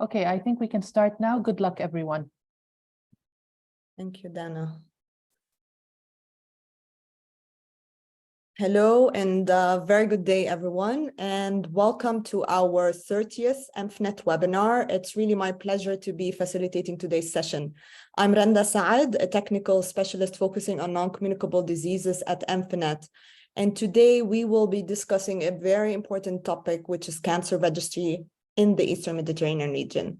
Okay, I think we can start now. Good luck, everyone. Thank you, Dana. Hello and very good day, everyone, and welcome to our 30th EMFNet webinar. It's really my pleasure to be facilitating today's session. I'm Randa Saad, a technical specialist focusing on non-communicable diseases at EMFNet. And today we will be discussing a very important topic, which is cancer registry in the Eastern Mediterranean region.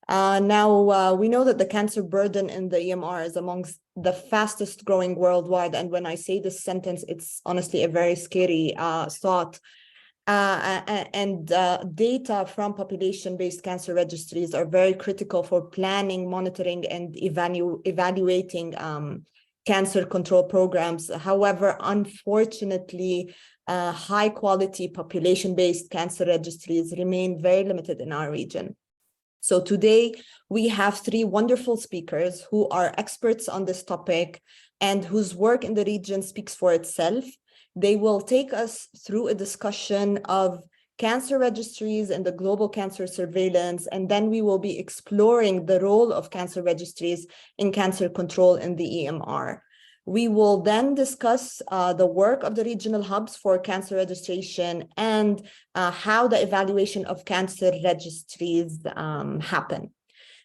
Now, we know that the cancer burden in the EMR is amongst the fastest growing worldwide. And when I say this sentence, it's honestly a very scary thought. Data from population-based cancer registries are very critical for planning, monitoring, and evaluating cancer control programs. However, unfortunately, high-quality population-based cancer registries remain very limited in our region. So today we have three wonderful speakers who are experts on this topic and whose work in the region speaks for itself. They will take us through a discussion of cancer registries and the global cancer surveillance, and then we will be exploring the role of cancer registries in cancer control in the EMR. We will then discuss the work of the regional hubs for cancer registration and how the evaluation of cancer registries happen.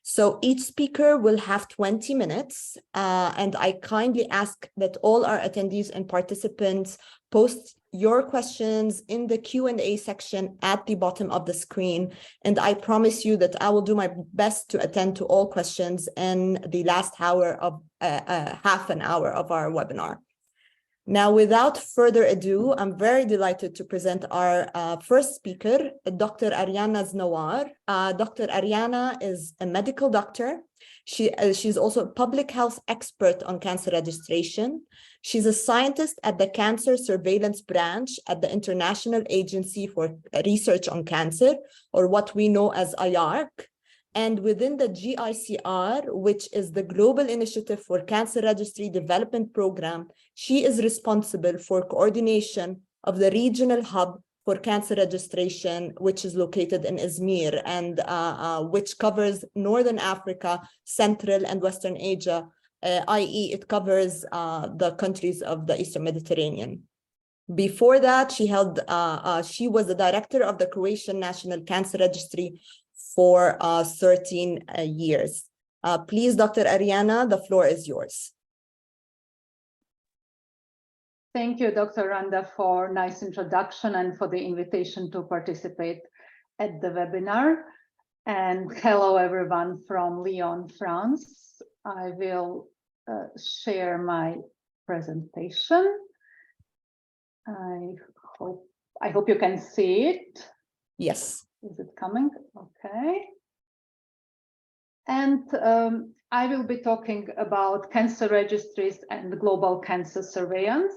So each speaker will have 20 minutes, and I kindly ask that all our attendees and participants post your questions in the Q&A section at the bottom of the screen. And I promise you that I will do my best to attend to all questions in the last hour of half an hour of our webinar. Now, without further ado, I'm very delighted to present our first speaker, Dr. Ariana Znawar. Dr. Ariana is a medical doctor. She's also a public health expert on cancer registration. She's a scientist at the Cancer Surveillance Branch at the International Agency for Research on Cancer, or what we know as IARC. And within the GICR, which is the Global Initiative for Cancer Registry Development Program, she is responsible for coordination of the regional hub for cancer registration, which is located in Izmir, and which covers Northern Africa, Central and Western Asia, i.e. it covers the countries of the Eastern Mediterranean. Before that, she was the director of the Croatian National Cancer Registry for 13 years. Please, Dr. Ariana, the floor is yours. Thank you, Dr. Randa, for a nice introduction and for the invitation to participate at the webinar. And hello, everyone from Lyon, France. I will share my presentation. I hope you can see it. Yes. Is it coming? Okay. And I will be talking about cancer registries and global cancer surveillance.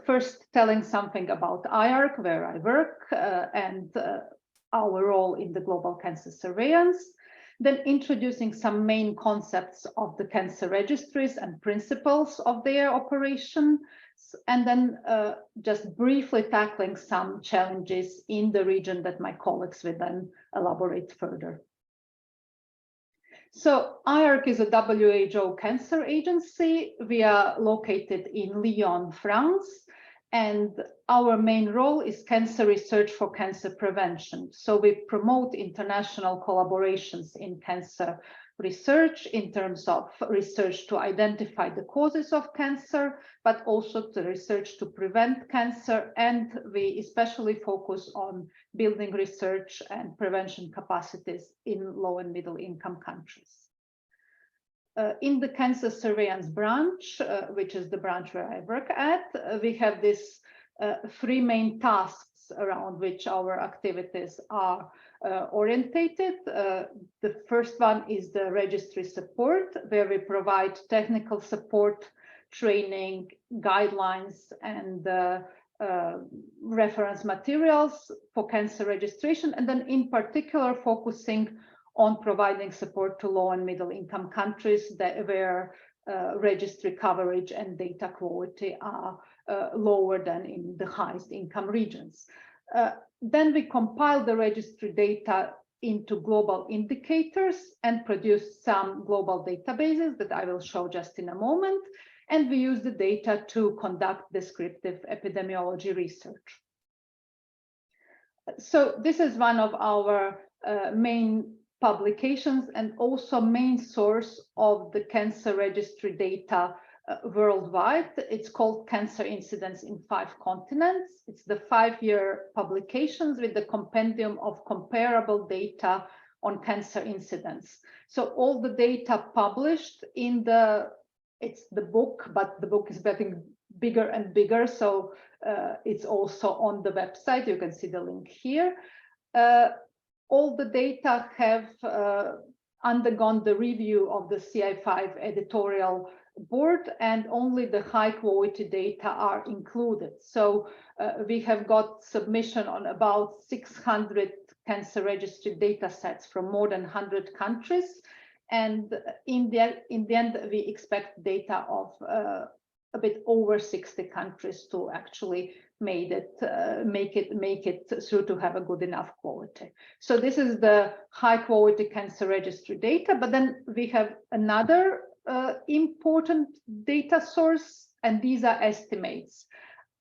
First, telling something about IARC, where I work, and our role in the global cancer surveillance. Then introducing some main concepts of the cancer registries and principles of their operation. And then just briefly tackling some challenges in the region that my colleagues will then elaborate further. So IARC is a WHO cancer agency. We are located in Lyon, France, and our main role is cancer research for cancer prevention. So we promote international collaborations in cancer research in terms of research to identify the causes of cancer, but also the research to prevent cancer. And we especially focus on building research and prevention capacities in low and middle income countries. In the cancer surveillance branch, which is the branch where I work at, we have these three main tasks around which our activities are orientated. The first one is the registry support, where we provide technical support, training, guidelines, and reference materials for cancer registration, and then in particular focusing on providing support to low and middle income countries where registry coverage and data quality are lower than in the highest income regions. Then we compile the registry data into global indicators and produce some global databases that I will show just in a moment. And we use the data to conduct descriptive epidemiology research. So this is one of our main publications and also main source of the cancer registry data worldwide. It's called Cancer Incidence in 5 Continents. It's the 5-year publications with the compendium of comparable data on cancer incidence. So all the data published in it's the book, but the book is getting bigger and bigger. So it's also on the website. You can see the link here. All the data have undergone the review of the CI5 editorial board, and only the high quality data are included. So we have got submission on about 600 cancer registry data sets from more than 100 countries. And in the end, we expect data of a bit over 60 countries to actually make it through to have a good enough quality. So this is the high quality cancer registry data, but then we have another important data source, and these are estimates.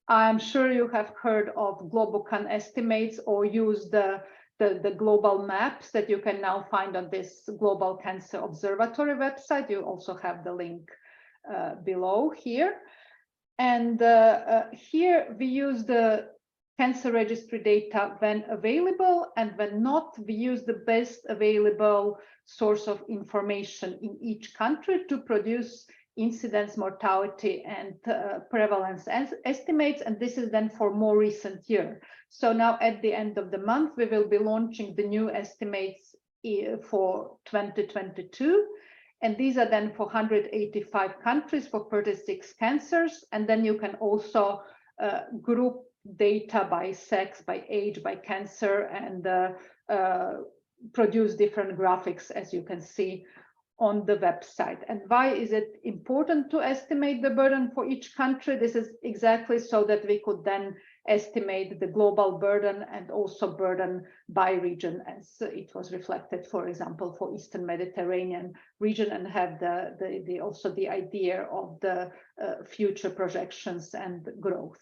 I'm sure you have heard of Globocan estimates or use the global maps that you can now find on this Global Cancer Observatory website. You also have the link below here. And here we use the cancer registry data when available, and when not, we use the best available source of information in each country to produce incidence, mortality, and prevalence estimates. And this is then for more recent year. So now at the end of the month, we will be launching the new estimates for 2022. And these are then for 185 countries for 36 cancers. And then you can also group data by sex, by age, by cancer, and produce different graphics, as you can see on the website. And why is it important to estimate the burden for each country? This is exactly so that we could then estimate the global burden and also burden by region, as it was reflected, for example, for Eastern Mediterranean region, and have also the idea of the future projections and growth.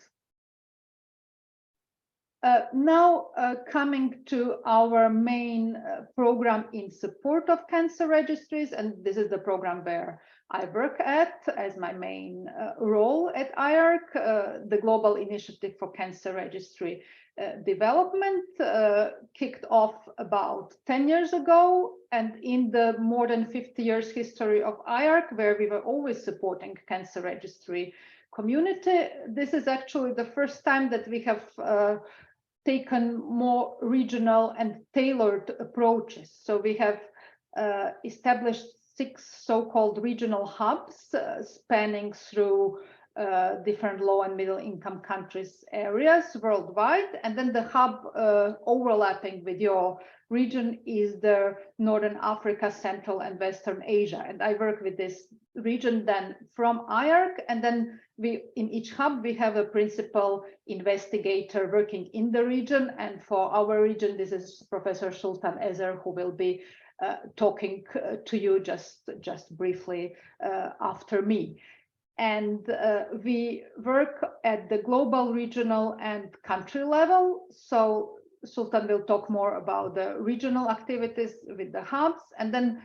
Now coming to our main program in support of cancer registries, and this is the program where I work at as my main role at IARC. The Global Initiative for Cancer Registry Development kicked off about 10 years ago, and in the more than 50 years history of IARC, where we were always supporting cancer registry community, this is actually the first time that we have taken more regional and tailored approaches. So we have established 6 so-called regional hubs spanning through different low and middle income countries areas worldwide. And then the hub overlapping with your region is the Northern Africa, Central and Western Asia. And I work with this region then from IARC, and then in each hub we have a principal investigator working in the region. And for our region, this is Professor Sultan Ezer, who will be talking to you just briefly after me. And we work at the global, regional and country level. So Sultan will talk more about the regional activities with the hubs. And then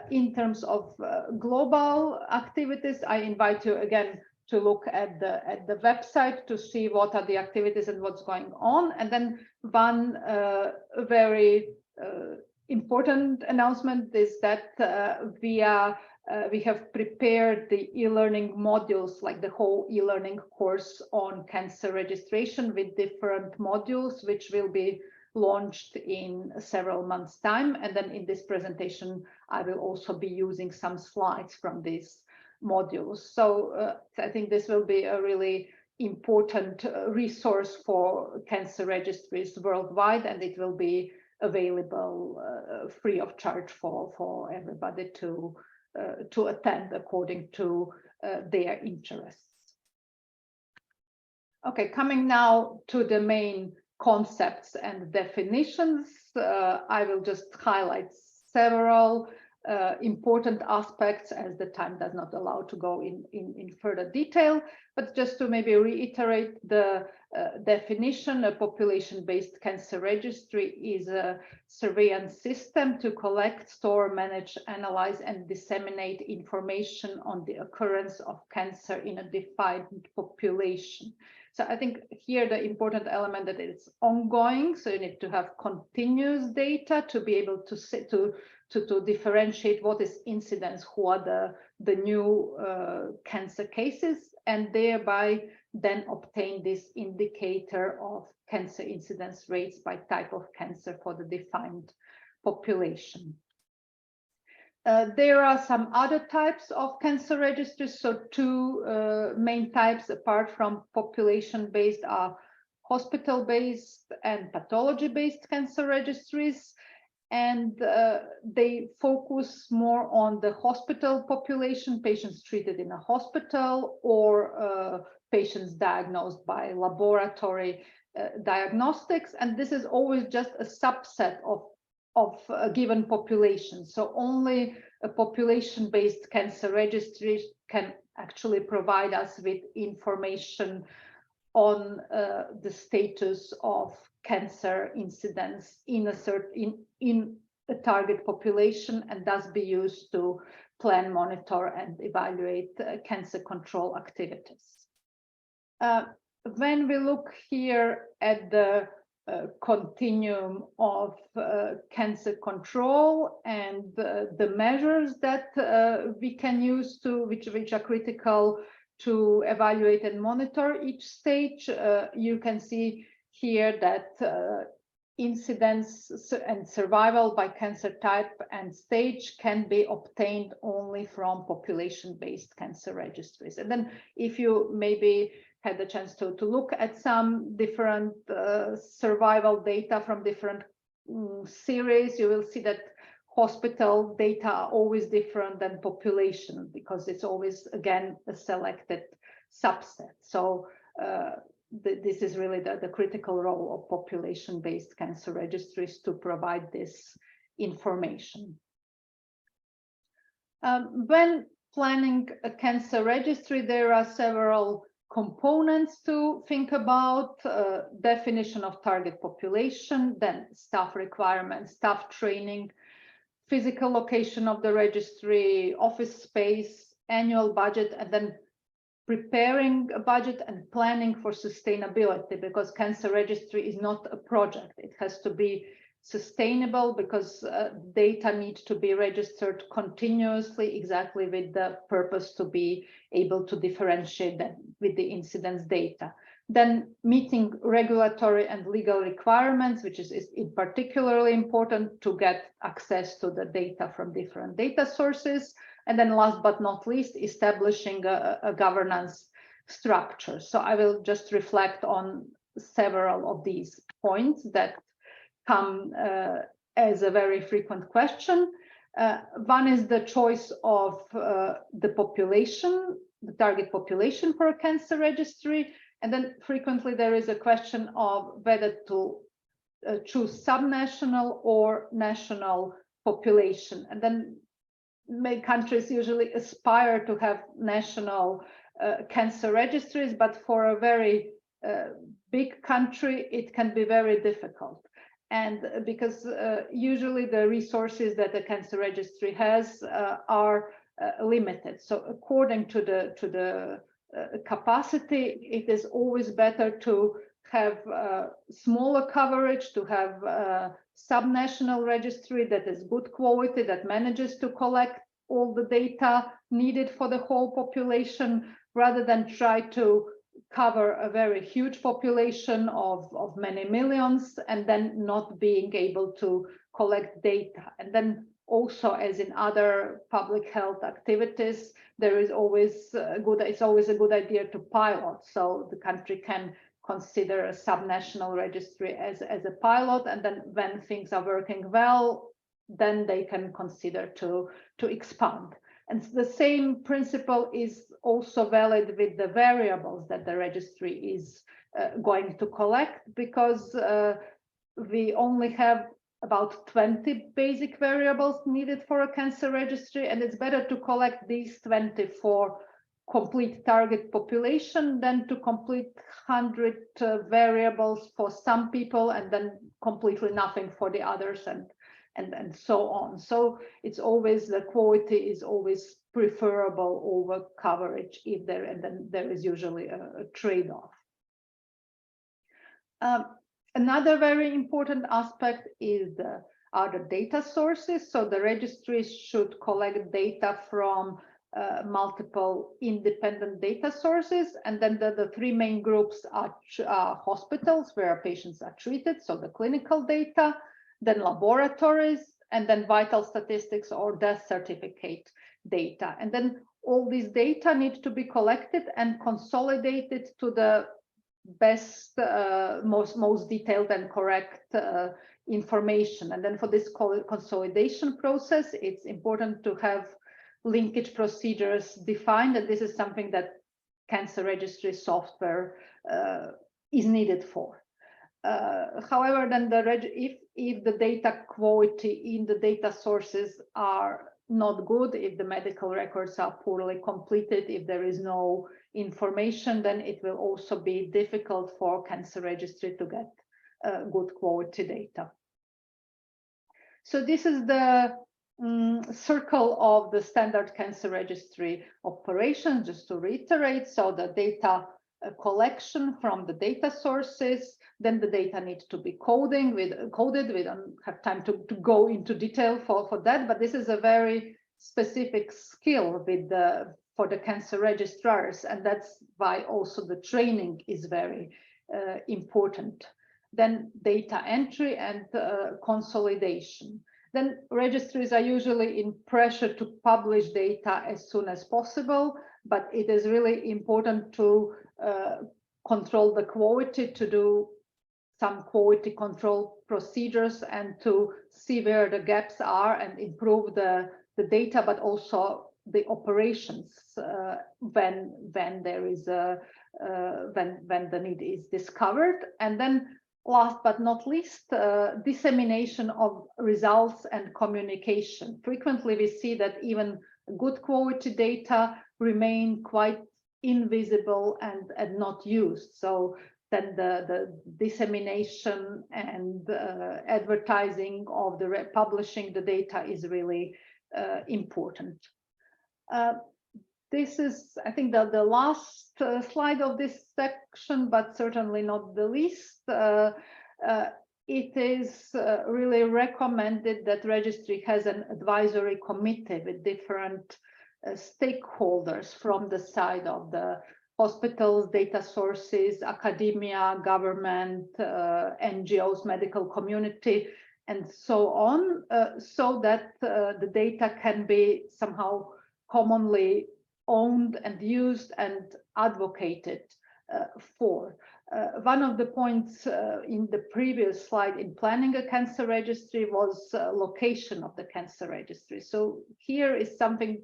in terms of global activities, I invite you again to look at the website to see what are the activities and what's going on. And then one very important announcement is that we have prepared the e-learning modules, like the whole e-learning course on cancer registration with different modules, which will be launched in several months' time. And then in this presentation, I will also be using some slides from these modules. So I think this will be a really important resource for cancer registries worldwide, and it will be available free of charge for everybody to attend according to their interests. Okay, coming now to the main concepts and definitions. I will just highlight several important aspects, as the time does not allow to go in further detail, but just to maybe reiterate the definition. A population-based cancer registry is a surveillance system to collect, store, manage, analyze, and disseminate information on the occurrence of cancer in a defined population. So I think here the important element that it's ongoing, so you need to have continuous data to be able to differentiate what is incidence, who are the new cancer cases, and thereby then obtain this indicator of cancer incidence rates by type of cancer for the defined population. There are some other types of cancer registries. So two main types apart from population-based are hospital-based and pathology-based cancer registries. And they focus more on the hospital population, patients treated in a hospital, or patients diagnosed by laboratory diagnostics. And this is always just a subset of a given population. So only a population-based cancer registry can actually provide us with information on the status of cancer incidence in a target population, and thus be used to plan, monitor, and evaluate cancer control activities. When we look here at the continuum of cancer control and the measures that we can use to which are critical to evaluate and monitor each stage, you can see here that incidence and survival by cancer type and stage can be obtained only from population-based cancer registries. And then if you maybe had the chance to look at some different survival data from different series, you will see that hospital data are always different than population, because it's always, again, a selected subset. So this is really the critical role of population-based cancer registries to provide this information. When planning a cancer registry, there are several components to think about: definition of target population, then staff requirements, staff training, physical location of the registry, office space, annual budget, and then preparing a budget and planning for sustainability, because cancer registry is not a project. It has to be sustainable, because data need to be registered continuously, exactly with the purpose to be able to differentiate them with the incidence data. Then meeting regulatory and legal requirements, which is particularly important to get access to the data from different data sources. And then last but not least, establishing a governance structure. So I will just reflect on several of these points that come as a very frequent question. One is the choice of the population, the target population for a cancer registry. And then frequently there is a question of whether to choose subnational or national population. And then many countries usually aspire to have national cancer registries, but for a very big country, it can be very difficult. And because usually the resources that the cancer registry has are limited. So according to the capacity, it is always better to have smaller coverage, to have a subnational registry that is good quality, that manages to collect all the data needed for the whole population, rather than try to cover a very huge population of many millions and then not being able to collect data. And then also, as in other public health activities, there is always it's always a good idea to pilot. So the country can consider a subnational registry as a pilot, and then when things are working well, then they can consider to expand. And the same principle is also valid with the variables that the registry is going to collect, because we only have about 20 basic variables needed for a cancer registry, and it's better to collect these 20 for complete target population than to complete 100 variables for some people and then completely nothing for the others, and so on. So it's always, the quality is always preferable over coverage if there, and then there is usually a trade-off. Another very important aspect are the data sources. So the registries should collect data from multiple independent data sources, and then the three main groups are hospitals where patients are treated, so the clinical data, then laboratories, and then vital statistics or death certificate data. And then all these data need to be collected and consolidated to the best, most detailed and correct information. And then for this consolidation process, it's important to have linkage procedures defined, and this is something that cancer registry software is needed for. However, then if the data quality in the data sources are not good, if the medical records are poorly completed, if there is no information, then it will also be difficult for cancer registry to get good quality data. So this is the circle of the standard cancer registry operation, just to reiterate. So the data collection from the data sources, then the data needs to be coded. We don't have time to go into detail for that, but this is a very specific skill for the cancer registrars, and that's why also the training is very important. Then data entry and consolidation. Then registries are usually in pressure to publish data as soon as possible, but it is really important to control the quality, to do some quality control procedures and to see where the gaps are and improve the data, but also the operations when there is when the need is discovered. And then last but not least, dissemination of results and communication. Frequently we see that even good quality data remain quite invisible and not used. So then the dissemination and advertising of the publishing the data is really important. This is, I think, the last slide of this section, but certainly not the least. It is really recommended that registry has an advisory committee with different stakeholders from the side of the hospitals, data sources, academia, government, NGOs, medical community, and so on, so that the data can be somehow commonly owned and used and advocated for. One of the points in the previous slide in planning a cancer registry was location of the cancer registry. So here is something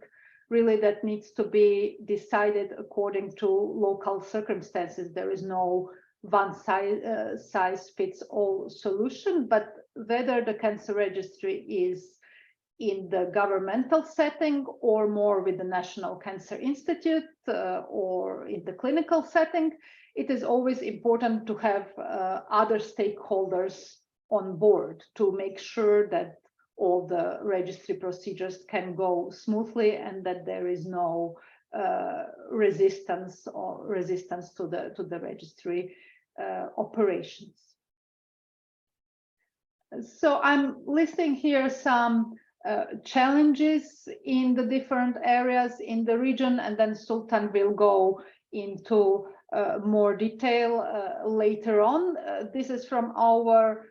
really that needs to be decided according to local circumstances. There is no one size fits all solution, but whether the cancer registry is in the governmental setting or more with the National Cancer Institute or in the clinical setting, it is always important to have other stakeholders on board to make sure that all the registry procedures can go smoothly and that there is no resistance to the registry operations. So I'm listing here some challenges in the different areas in the region, and then Sultan will go into more detail later on. This is from our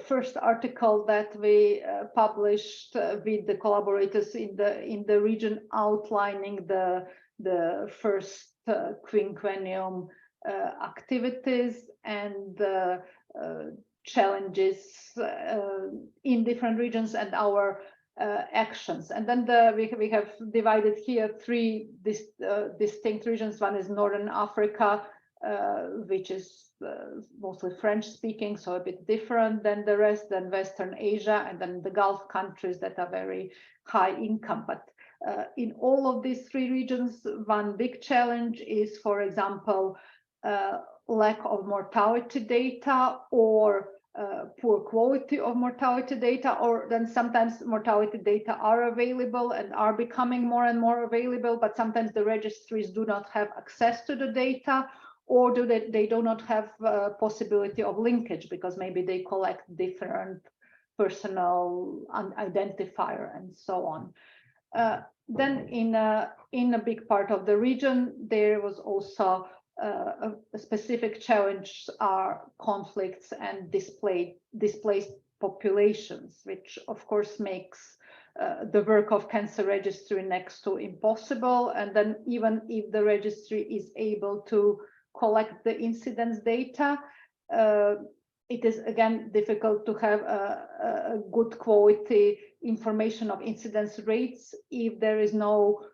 first article that we published with the collaborators in the region, outlining the first quinquennium activities and challenges in different regions and our actions. And then we have divided here three distinct regions. One is Northern Africa, which is mostly French speaking, so a bit different than the rest, than Western Asia, and then the Gulf countries that are very high income. But in all of these three regions, one big challenge is, for example, lack of mortality data, or poor quality of mortality data, or then sometimes mortality data are available and are becoming more and more available, but sometimes the registries do not have access to the data, or they do not have possibility of linkage because maybe they collect different personal identifier and so on. Then in a big part of the region, there was also a specific challenge are conflicts and displaced populations, which of course makes the work of cancer registry next to impossible. And then even if the registry is able to collect the incidence data, it is again difficult to have a good quality information of incidence rates if there is no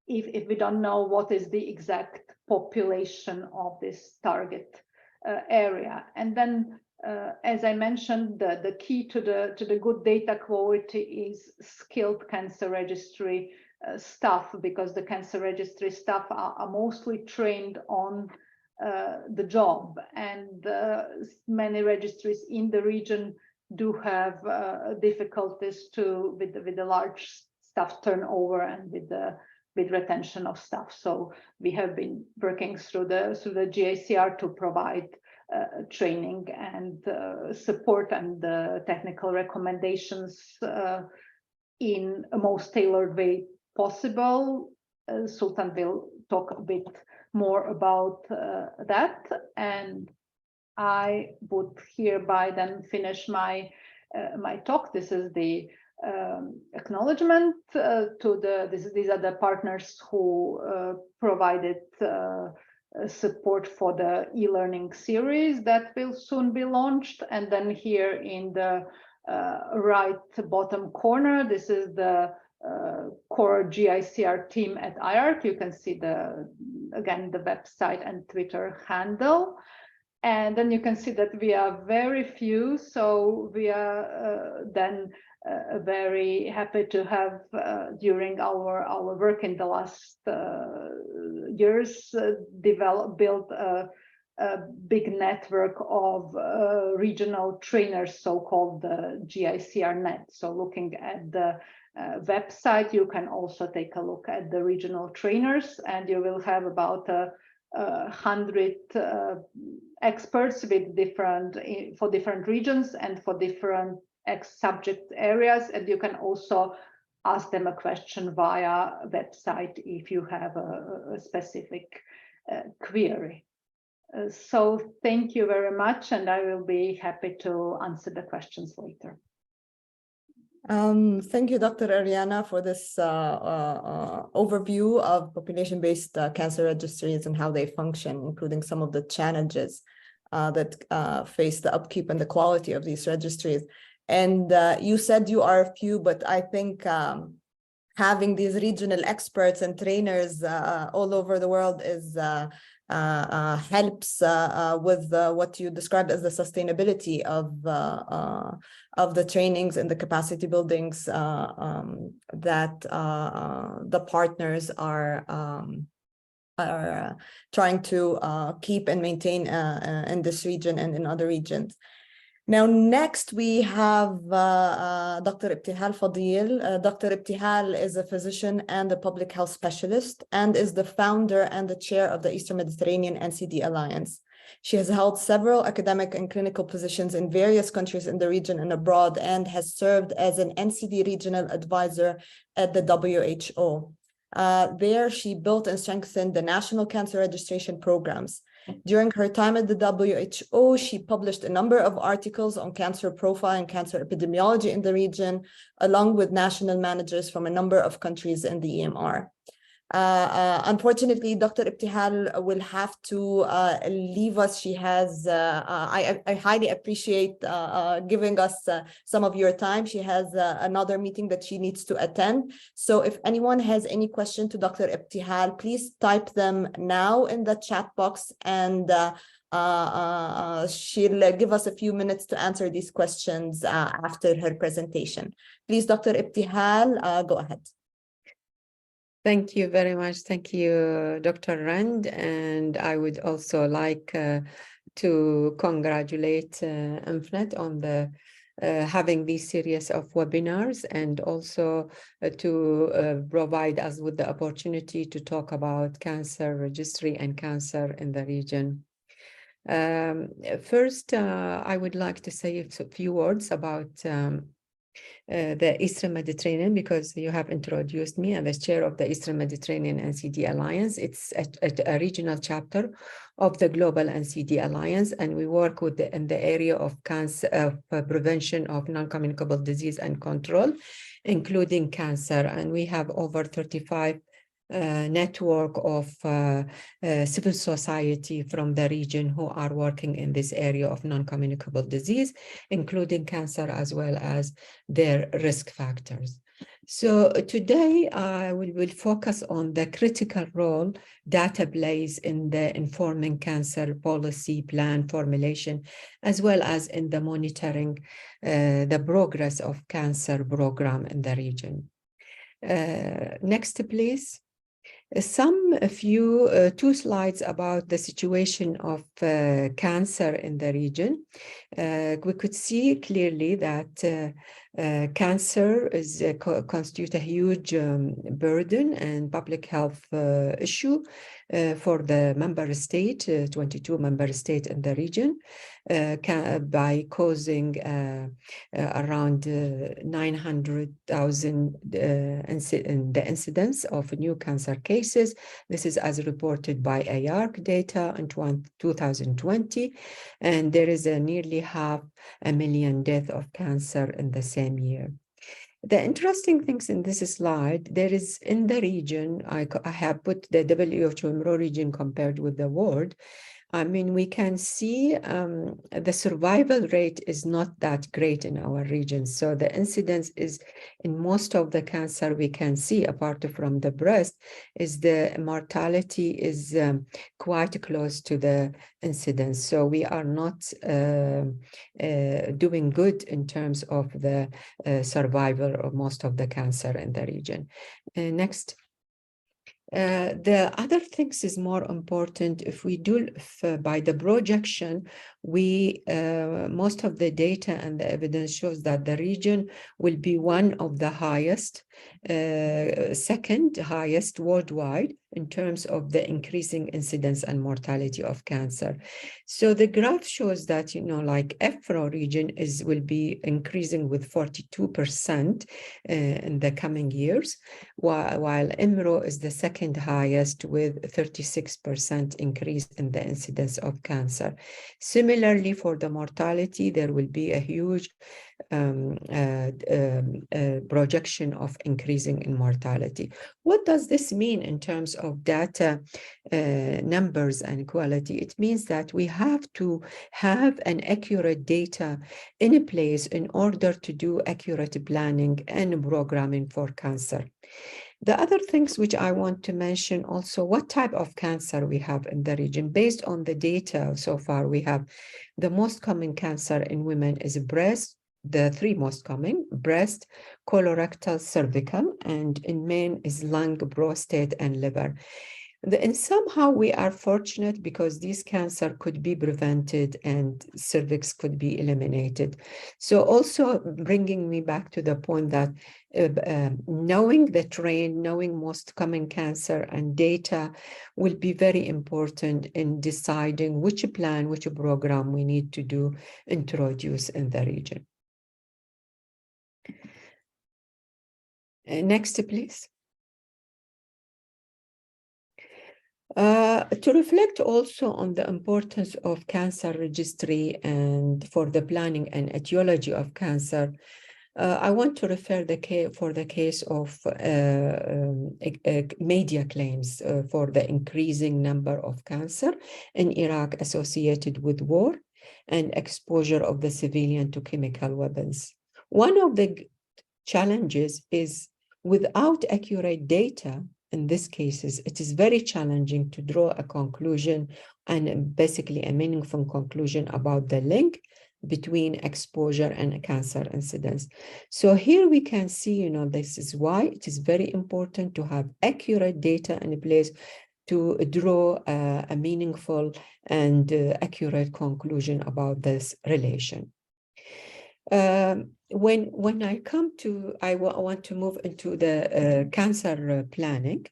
if we don't know what is the exact population of this target area. And then as I mentioned, the key to the good data quality is skilled cancer registry staff, because the cancer registry staff are mostly trained on the job, and many registries in the region do have difficulties with the large staff turnover and with retention of staff. So we have been working through the GICR to provide training and support and technical recommendations in a most tailored way possible. Sultan will talk a bit more about that, and I would hereby then finish my talk. This is the acknowledgement these are the partners who provided support for the e-learning series that will soon be launched. And then here in the right bottom corner, this is the core GICR team at IARC. You can see again the website and Twitter handle. And then you can see that we are very few, so we are then very happy to have during our work in the last years built a big network of regional trainers, so-called GICR net. So looking at the website, you can also take a look at the regional trainers, and you will have about 100 experts with for different regions and for different subject areas, and you can also ask them a question via website if you have a specific query. So thank you very much, and I will be happy to answer the questions later. Thank you, Dr. Ariana, for this overview of population-based cancer registries and how they function, including some of the challenges that face the upkeep and the quality of these registries. And you said you are a few, but I think having these regional experts and trainers all over the world helps with what you described as the sustainability of the trainings and the capacity buildings that the partners are trying to keep and maintain in this region and in other regions. Now, next we have Dr. Ibtihal Fadil. Dr. Ibtihal is a physician and a public health specialist and is the founder and the chair of the Eastern Mediterranean NCD Alliance. She has held several academic and clinical positions in various countries in the region and abroad, and has served as an NCD regional advisor at the WHO. There, she built and strengthened the national cancer registration programs. During her time at the WHO, she published a number of articles on cancer profile and cancer epidemiology in the region, along with national managers from a number of countries in the EMR. Unfortunately, Dr. Ibtihal will have to leave us. She has, I highly appreciate giving us some of your time. She has another meeting that she needs to attend. So if anyone has any question to Dr. Ibtihal, please type them now in the chat box, and she'll give us a few minutes to answer these questions after her presentation. Please, Dr. Ibtihal, go ahead. Thank you very much. Thank you, Dr. Rand. And I would also like to congratulate Amfnet on the having this series of webinars, and also to provide us with the opportunity to talk about cancer registry and cancer in the region. First, I would like to say a few words about the Eastern Mediterranean, because you have introduced me as the chair of the Eastern Mediterranean NCD Alliance. It's a regional chapter of the Global NCD Alliance, and we work with in the area of cancer, prevention of non-communicable disease and control, including cancer. And we have over 35 network of civil society from the region who are working in this area of non-communicable disease, including cancer, as well as their risk factors. So today I will focus on the critical role data plays in the informing cancer policy plan formulation, as well as in the monitoring the progress of cancer program in the region. Next, please. Two slides about the situation of cancer in the region. We could see clearly that cancer is constitute a huge burden and public health issue for the member state, 22 member states in the region, by causing around 900,000 the incidence of new cancer cases. This is as reported by AARC data in 2020, and there is a nearly 500,000 deaths of cancer in the same year. The interesting things in this slide, there is in the region, I have put the WHO region compared with the world. I mean, we can see the survival rate is not that great in our region. So the incidence is in most of the cancer we can see, apart from the breast, is the mortality is quite close to the incidence. So we are not doing good in terms of the survival of most of the cancer in the region. Next. The other things is more important if we do by the projection, we most of the data and the evidence shows that the region will be one of the highest, second highest worldwide in terms of the increasing incidence and mortality of cancer. So the graph shows that, you know, like Afro region will be increasing with 42% in the coming years, while EMRO is the second highest with 36% increase in the incidence of cancer. Similarly, for the mortality, there will be a huge projection of increasing in mortality. What does this mean in terms of data numbers and quality? It means that we have to have an accurate data in place in order to do accurate planning and programming for cancer. The other things which I want to mention also, what type of cancer we have in the region. Based on the data so far, we have the most common cancer in women is breast, the three most common, breast, colorectal, cervical, and in men is lung, prostate, and liver. And somehow we are fortunate because this cancer could be prevented and cervix could be eliminated. So also bringing me back to the point that knowing the trend, knowing most common cancer and data will be very important in deciding which plan, which program we need to introduce in the region. Next, please. To reflect also on the importance of cancer registry and for the planning and etiology of cancer, I want to refer for the case of media claims for the increasing number of cancer in Iraq associated with war and exposure of the civilian to chemical weapons. One of the challenges is without accurate data, in these cases, it is very challenging to draw a conclusion and basically a meaningful conclusion about the link between exposure and cancer incidence. So here we can see, this is why it is very important to have accurate data in place to draw a meaningful and accurate conclusion about this relation. When I come to, I want to move into the cancer planning.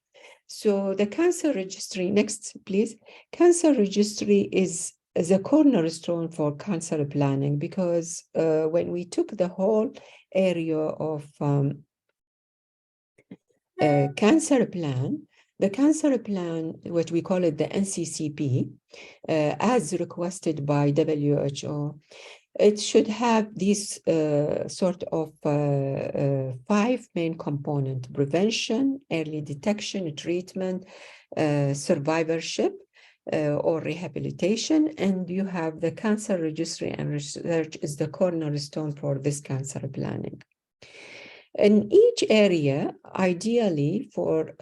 So the cancer registry, next please. Cancer registry is a cornerstone for cancer planning because when we took the whole area of cancer plan, the cancer plan, what we call it the NCCP, as requested by WHO, it should have these sort of 5 main components: prevention, early detection, treatment, survivorship, or rehabilitation. And you have the cancer registry and research is the cornerstone for this cancer planning. In each area, ideally for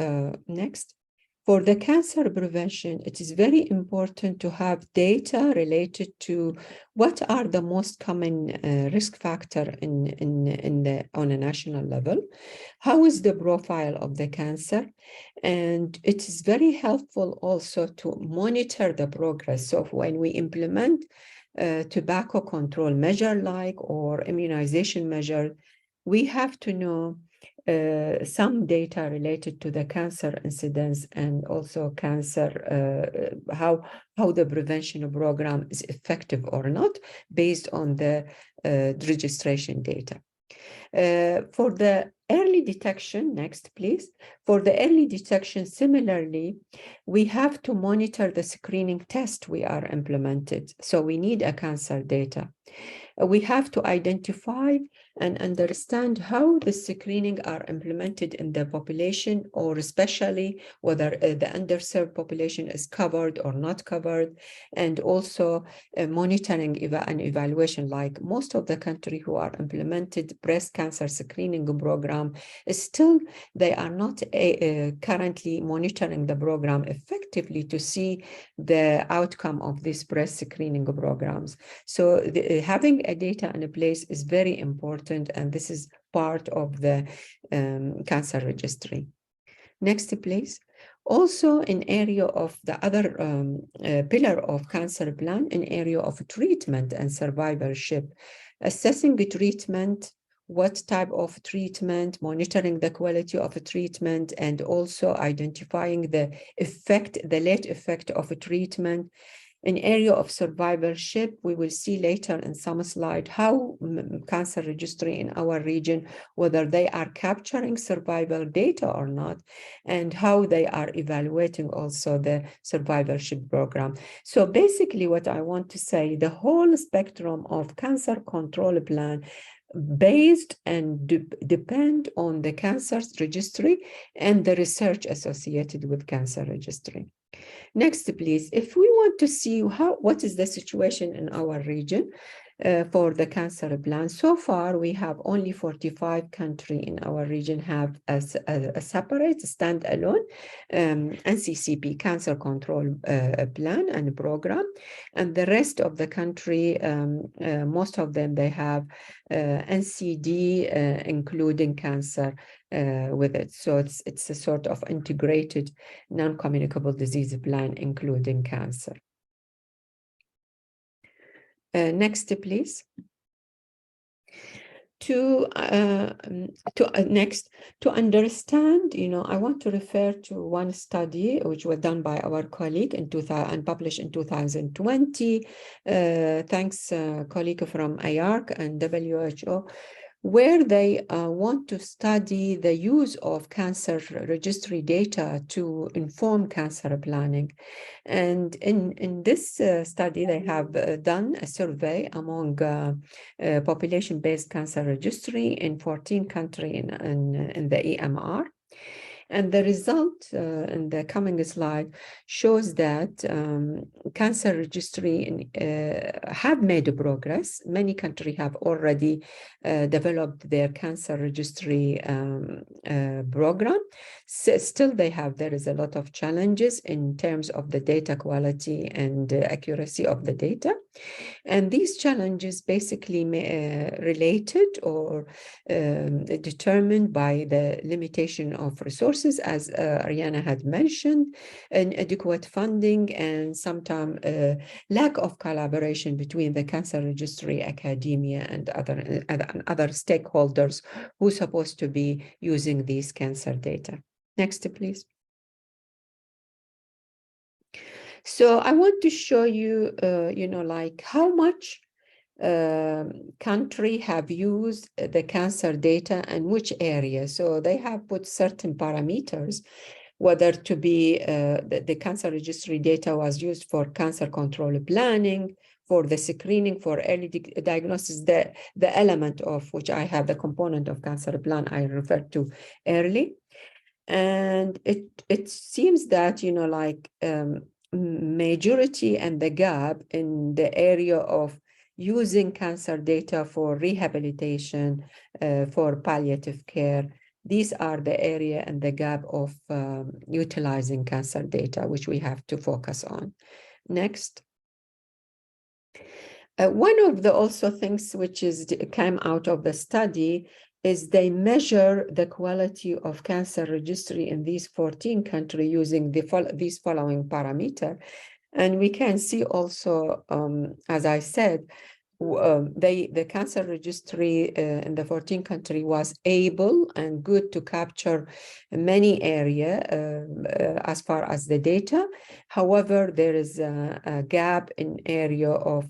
for the cancer prevention, it is very important to have data related to what are the most common risk factor on a national level. How is the profile of the cancer? And it is very helpful also to monitor the progress. So when we implement tobacco control measure or immunization measure, we have to know some data related to the cancer incidence and also cancer, how the prevention program is effective or not based on the registration data. For the early detection, next please. For the early detection, similarly, we have to monitor the screening test we are implemented. So we need a cancer data. We have to identify and understand how the screening are implemented in the population, or especially whether the underserved population is covered or not covered, and also monitoring and evaluation. Like most of the country who are implemented breast cancer screening program, still they are not currently monitoring the program effectively to see the outcome of these breast screening programs. So having a data in place is very important, and this is part of the cancer registry. Next, please. Also, in area of the other pillar of cancer plan, in area of treatment and survivorship, assessing the treatment, what type of treatment, monitoring the quality of a treatment, and also identifying the effect, the late effect of a treatment. In area of survivorship, we will see later in some slide how cancer registry in our region, whether they are capturing survival data or not, and how they are evaluating also the survivorship program. So basically what I want to say, the whole spectrum of cancer control plan based and depend on the cancer registry and the research associated with cancer registry. Next, please. If we want to see what is the situation in our region for the cancer plan, so far we have only 45 countries in our region have a separate standalone NCCP cancer control plan and program, and the rest of the country, most of them, they have NCD including cancer with it. So it's a sort of integrated non-communicable disease plan including cancer. Next, please. To understand, I want to refer to one study which was done by our colleague in 2000 and published in 2020. Thanks, colleague from IARC and WHO. where they want to study the use of cancer registry data to inform cancer planning. And in this study, they have done a survey among population-based cancer registry in 14 countries in the EMR. And the result in the coming slide shows that cancer registry have made progress. Many countries have already developed their cancer registry program. Still, there is a lot of challenges in terms of the data quality and accuracy of the data. And these challenges basically related or determined by the limitation of resources, as Ariana had mentioned, inadequate funding, and sometimes lack of collaboration between the cancer registry, academia, and other stakeholders who are supposed to be using these cancer data. Next, please. So I want to show you, like how much country have used the cancer data and which area. So they have put certain parameters, whether to be the cancer registry data was used for cancer control planning, for the screening, for early diagnosis, the element of which I have the component of cancer plan I referred to early. And it seems that, majority and the gap in the area of using cancer data for rehabilitation, for palliative care, these are the area and the gap of utilizing cancer data, which we have to focus on. Next. One of the also things which came out of the study is they measure the quality of cancer registry in these 14 countries using these following parameters. And we can see also, as I said, the cancer registry in the 14 countries was able and good to capture many areas as far as the data. However, there is a gap in area of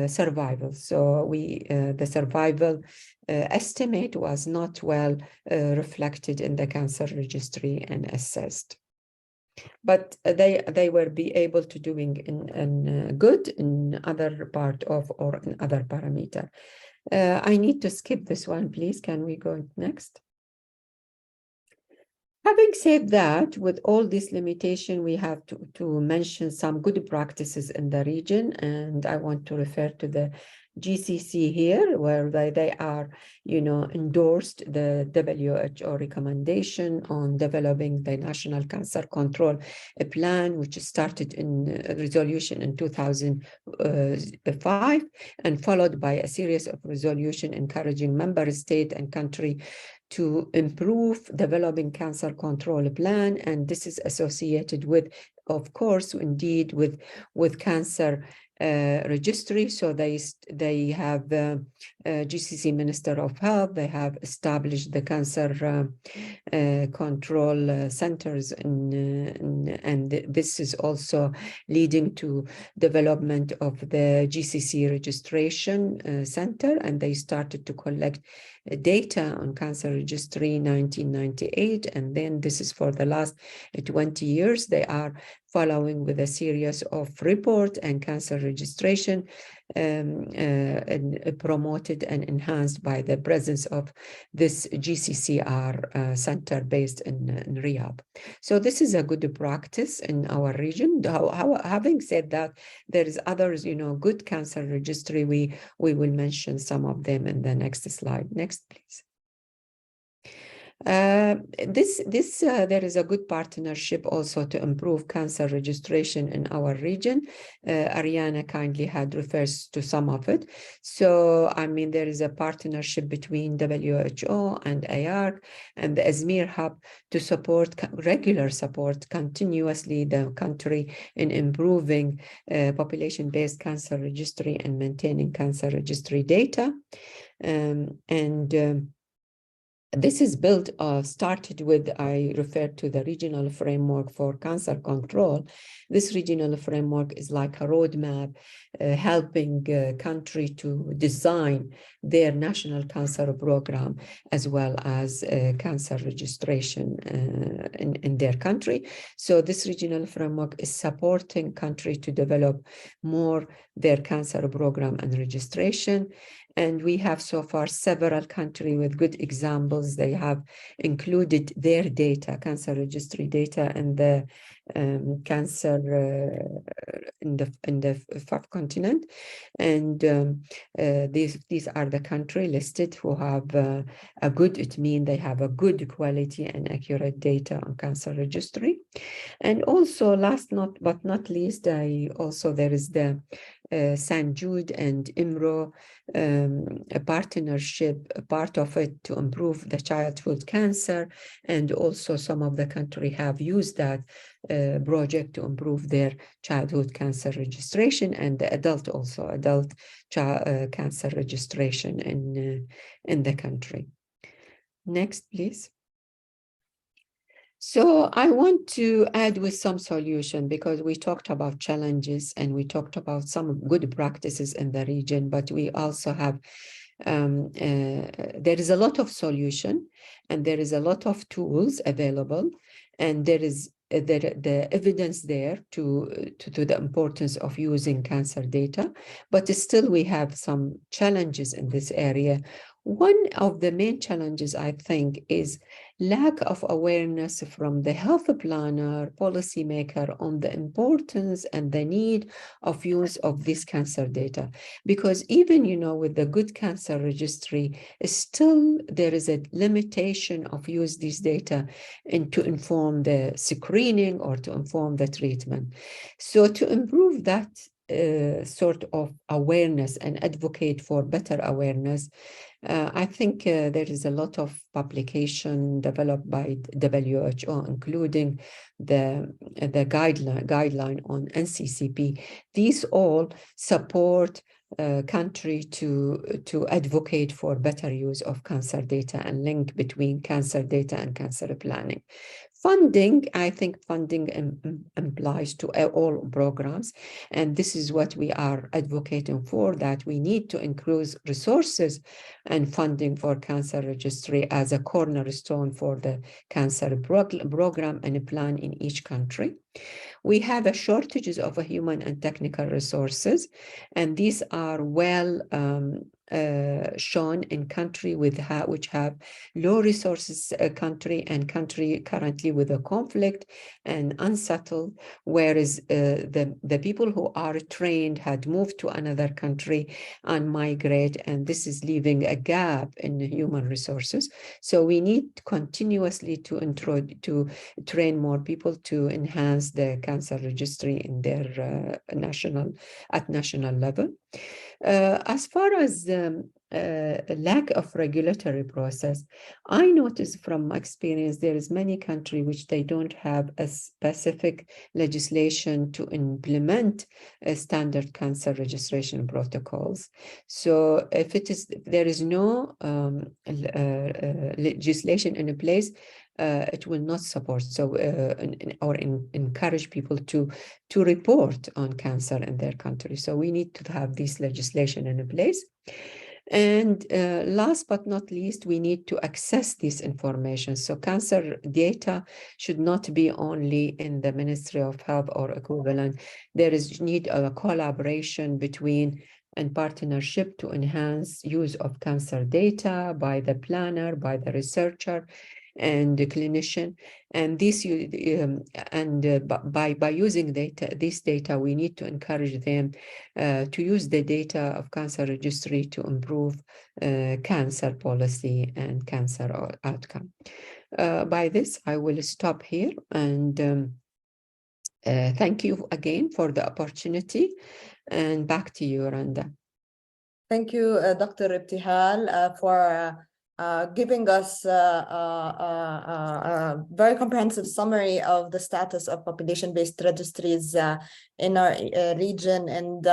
survival. So the survival estimate was not well reflected in the cancer registry and assessed. But they were be able to doing in good in other part of or in other parameter. I need to skip this one, please. Can we go next? Having said that, with all this limitation, we have to mention some good practices in the region, and I want to refer to the GCC here, where they are, endorsed the WHO recommendation on developing the National Cancer Control Plan, which started in resolution in 2005, and followed by a series of resolutions encouraging member state and country to improve developing cancer control plan. And this is associated with, of course, indeed, with cancer registry. So they have the GCC Minister of Health. They have established the cancer control centers, and this is also leading to development of the GCC registration center, and they started to collect data on cancer registry in 1998, and then this is for the last 20 years. They are following with a series of report and cancer registration and promoted and enhanced by the presence of this GCCR center based in Riyadh. So this is a good practice in our region. Having said that, there is others, good cancer registry. We will mention some of them in the next slide. Next, please. There is a good partnership also to improve cancer registration in our region. Ariana kindly had refers to some of it. So, there is a partnership between WHO and AARC and the Izmir Hub to regular support continuously the country in improving population-based cancer registry and maintaining cancer registry data. this is built, started with, I refer to the regional framework for cancer control. This regional framework is like a roadmap helping country to design their national cancer program as well as cancer registration in their country. So this regional framework is supporting country to develop more their cancer program and registration. And we have so far several countries with good examples. They have included their data, cancer registry data, and the cancer in the five continent. And these are the countries listed who have a good, it means they have a good quality and accurate data on cancer registry. And also last but not least, there is the St. Jude and IMRO a partnership, a part of it to improve the childhood cancer. And also some of the country have used that project to improve their childhood cancer registration and the adult cancer registration in the country. Next, please. So I want to add with some solution, because we talked about challenges and we talked about some good practices in the region, but we also have, there is a lot of solution and there is a lot of tools available, and there is the evidence there to the importance of using cancer data, but still we have some challenges in this area. One of the main challenges, I think, is lack of awareness from the health planner, policymaker on the importance and the need of use of this cancer data. Because even, with the good cancer registry, still there is a limitation of use this data and to inform the screening or to inform the treatment. So to improve that sort of awareness and advocate for better awareness, I think there is a lot of publication developed by WHO, including the guideline on NCCP. These all support country to advocate for better use of cancer data and link between cancer data and cancer planning. Funding, I think funding applies to all programs, and this is what we are advocating for, that we need to increase resources and funding for cancer registry as a cornerstone for the cancer program and a plan in each country. We have a shortages of human and technical resources, and these are well shown in country which have low resources country and country currently with a conflict and unsettled, whereas the people who are trained had moved to another country and migrate, and this is leaving a gap in human resources. So we need continuously to train more people to enhance the cancer registry in their national level. As far as lack of regulatory process, I noticed from my experience there is many countries which they don't have a specific legislation to implement standard cancer registration protocols. So if there is no legislation in place, it will not support or encourage people to report on cancer in their country. So we need to have this legislation in place. And last but not least, we need to access this information. So cancer data should not be only in the Ministry of Health or equivalent. There is need a collaboration between and partnership to enhance use of cancer data by the planner, by the researcher, and the clinician. And this by using this data, we need to encourage them to use the data of cancer registry to improve cancer policy and cancer outcome. By this, I will stop here, and thank you again for the opportunity, and back to you, Randa. Thank you, Dr. Ibtihal, for giving us a very comprehensive summary of the status of population-based registries in our region, and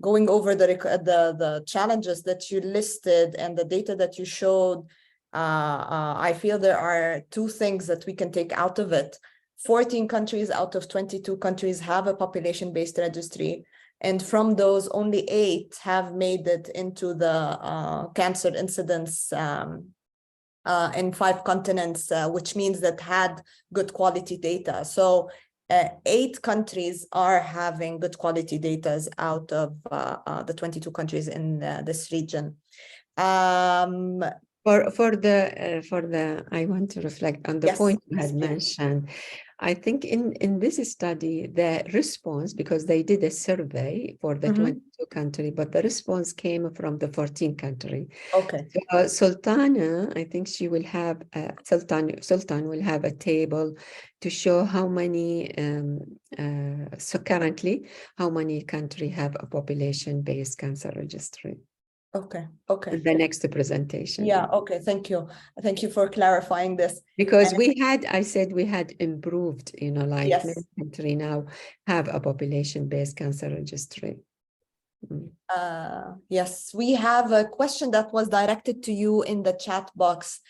going over the challenges that you listed and the data that you showed I feel there are two things that we can take out of it. 14 countries out of 22 countries have a population-based registry. And from those, only 8 have made it into the cancer incidence in 5 continents, which means that had good quality data. So 8 countries are having good quality data out of the 22 countries in this region. For the I want to reflect on the Yes, point you had yes, please. mentioned. I think in this study, the response, because they did a survey for the 22 country, but the response came from the 14 country. Okay. So, Sultana, I think she will have Sultan will have a table to show how many so currently how many country have a population-based cancer registry. Okay. Okay. The next presentation. Yeah. Okay. Thank you. Thank you for clarifying this. Because I said we had improved, like Yes. many countries now have a population-based cancer registry. Yes, we have a question that was directed to you in the chat box.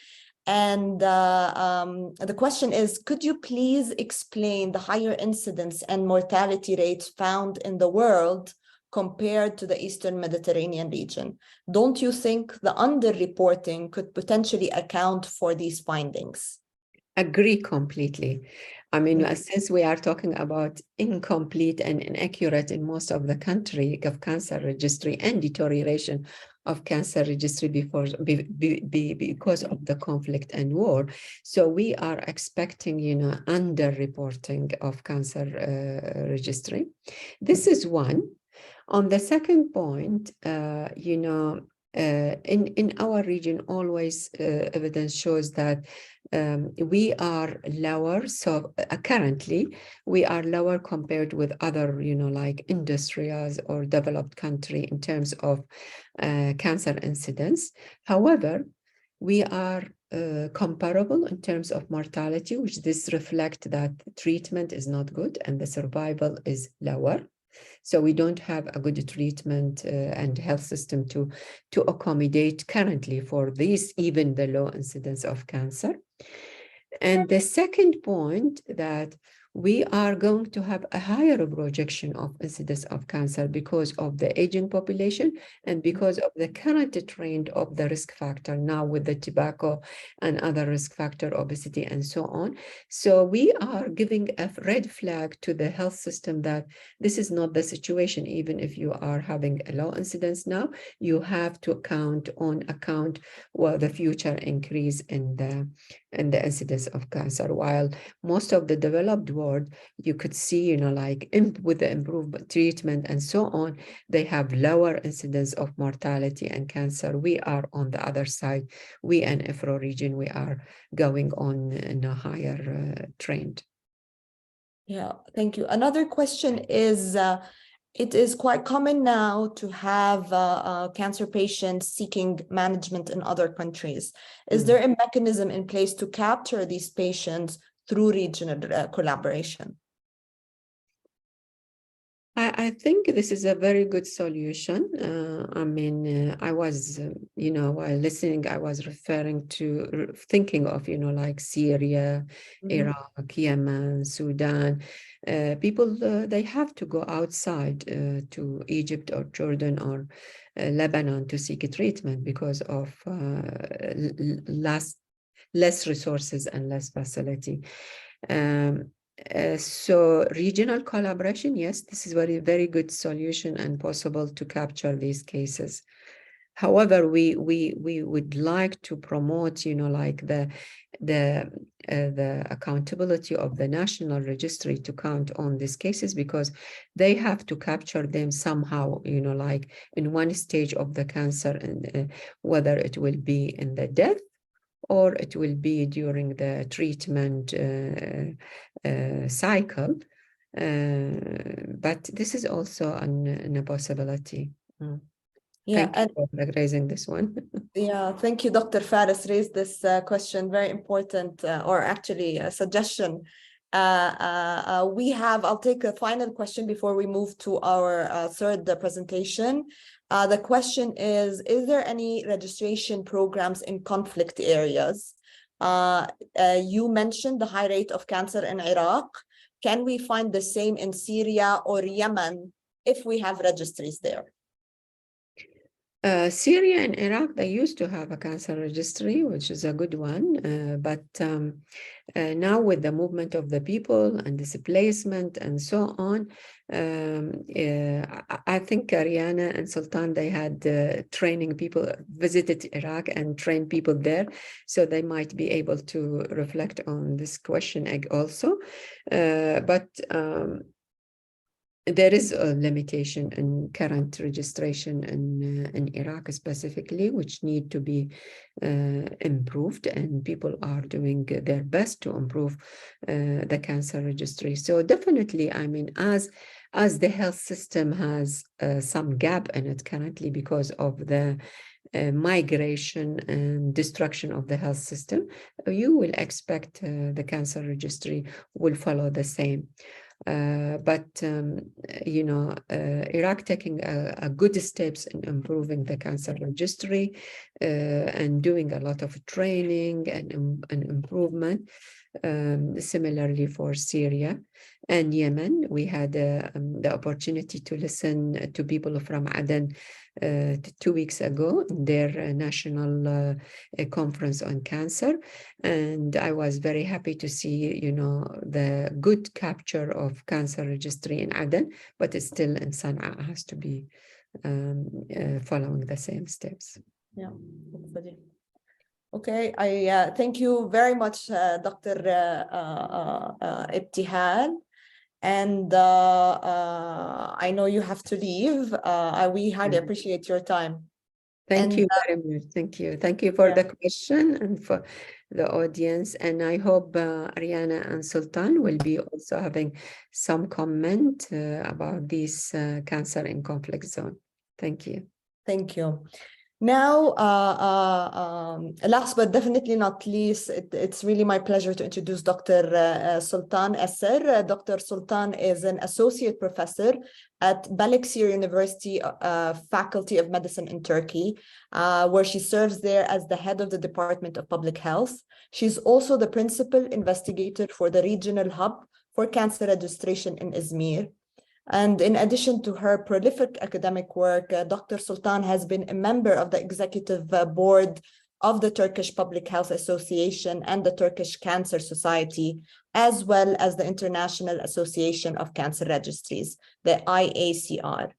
And the question is, could you please explain the higher incidence and mortality rates found in the world compared to the Eastern Mediterranean region? Don't you think the underreporting could potentially account for these findings? Agree completely. I mean, since we are talking about incomplete and inaccurate in most of the country of cancer registry and deterioration of cancer registry because of the conflict and war. So we are expecting, underreporting of cancer registry. This is one. On the second point, in our region, always evidence shows that we are lower. So currently, we are lower compared with other, like industrials or developed country in terms of cancer incidence. However, we are comparable in terms of mortality, which this reflects that treatment is not good and the survival is lower. So we don't have a good treatment and health system to accommodate currently for this, even the low incidence of cancer. And the second point that we are going to have a higher projection of incidence of cancer because of the aging population and because of the current trend of the risk factor now with the tobacco and other risk factor, obesity, and so on. So we are giving a red flag to the health system that this is not the situation. Even if you are having a low incidence now, you have to account the future increase in the incidence of cancer. While most of the developed world, you could see, like with the improved treatment and so on, they have lower incidence of mortality and cancer. We are on the other side. We in Afro region, we are going on in a higher trend. Yeah, thank you. Another question is, it is quite common now to have cancer patients seeking management in other countries. Is there a mechanism in place to capture these patients through regional collaboration? I think this is a very good solution. I mean, I was, while listening, I was thinking of, like Syria, Iraq, Yemen, Sudan. People, they have to go outside to Egypt or Jordan or Lebanon to seek treatment because of less resources and less facility. So regional collaboration, yes, this is very, very good solution and possible to capture these cases. However, we would like to promote, like the accountability of the national registry to count on these cases because they have to capture them somehow, like in one stage of the cancer, and whether it will be in the death or it will be during the treatment cycle. But this is also a possibility. Yeah, Thank you for raising this one. Yeah, thank you, Dr. Faris raised this question, very important, or actually a suggestion. I'll take a final question before we move to our third presentation. The question is there any registration programs in conflict areas? You mentioned the high rate of cancer in Iraq. Can we find the same in Syria or Yemen if we have registries there? Syria and Iraq, they used to have a cancer registry, which is a good one. But now with the movement of the people and displacement and so on, I think Ariana and Sultan, they had training people, visited Iraq and trained people there. So they might be able to reflect on this question also. But there is a limitation in current registration in Iraq specifically, which need to be improved, and people are doing their best to improve the cancer registry. So definitely, I mean, as the health system has some gap in it currently because of the migration and destruction of the health system, you will expect the cancer registry will follow the same. But you know, Iraq taking a good steps in improving the cancer registry and doing a lot of training and improvement. Similarly for Syria and Yemen, we had the opportunity to listen to people from Aden 2 weeks ago, their national conference on cancer. And I was very happy to see, you know, the good capture of cancer registry in Aden, but it's still in Sana'a has to be following the same steps. Yeah, hopefully. Okay, I thank you very much, Dr. Ibtihal. And I know you have to leave. We highly appreciate your time. Thank you very much. Thank you. Thank you for the question and for the audience. And I hope Ariana and Sultan will be also having some comment about this cancer in conflict zone. Thank you. Thank you. Now, last but definitely not least, it's really my pleasure to introduce Dr. Sultan Esser. Dr. Sultan is an associate professor at Balıkesir University Faculty of Medicine in Turkey, where she serves there as the head of the Department of Public Health. She's also the principal investigator for the regional hub for cancer registration in Izmir. And in addition to her prolific academic work, Dr. Sultan has been a member of the executive board of the Turkish Public Health Association and the Turkish Cancer Society, as well as the International Association of Cancer Registries, the IACR.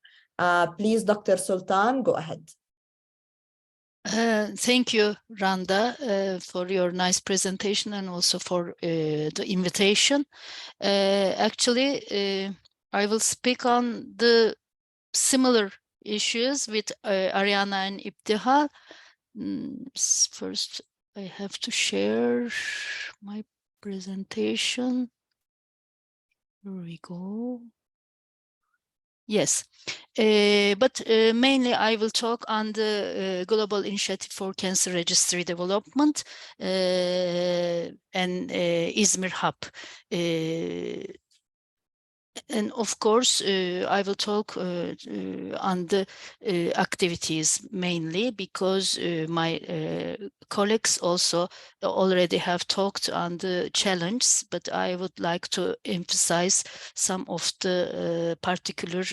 Please, Dr. Sultan, go ahead. Thank you, Randa, for your nice presentation and also for the invitation. Actually, I will speak on the similar issues with Ariana and Ibtihal. First, I have to share my presentation. Here we go. Yes, but mainly I will talk on the Global Initiative for Cancer Registry Development and Izmir Hub. And of course, I will talk on the activities mainly because my colleagues also already have talked on the challenge, but I would like to emphasize some of the particular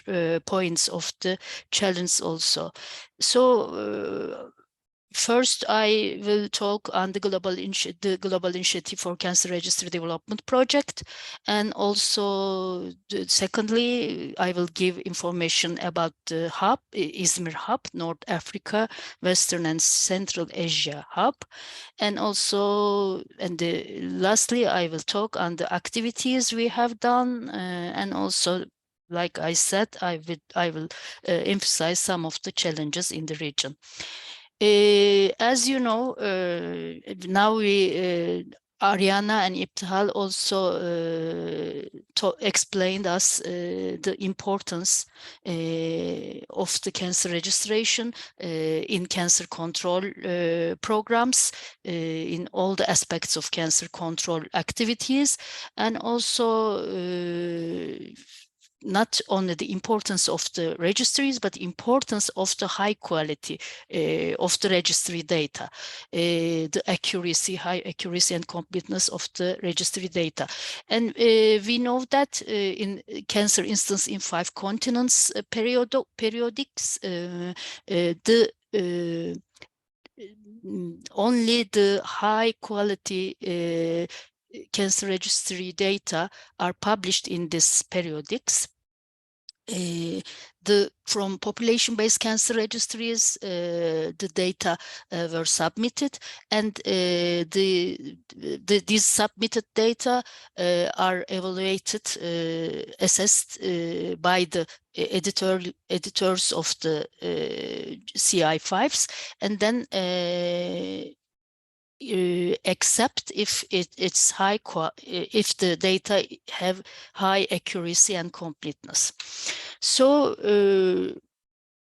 points of the challenge also. So, first, I will talk on the Global Initiative for Cancer Registry Development Project. And also, secondly, I will give information about the hub, Izmir Hub, North Africa, Western and Central Asia Hub. And also, lastly, I will talk on the activities we have done. And also, like I said, I will emphasize some of the challenges in the region. As you know, now Ariana and Ibtihal also explained us the importance of the cancer registration in cancer control programs, in all the aspects of cancer control activities, and also not only the importance of the registries, but importance of the high quality of the registry data, the accuracy, high accuracy and completeness of the registry data. And we know that in cancer instance in 5 continents periodics, only the high quality cancer registry data are published in this periodics. From population-based cancer registries, the data were submitted, and these submitted data are evaluated, assessed by the editors of the CI5s, and then except if it's if the data have high accuracy and completeness. So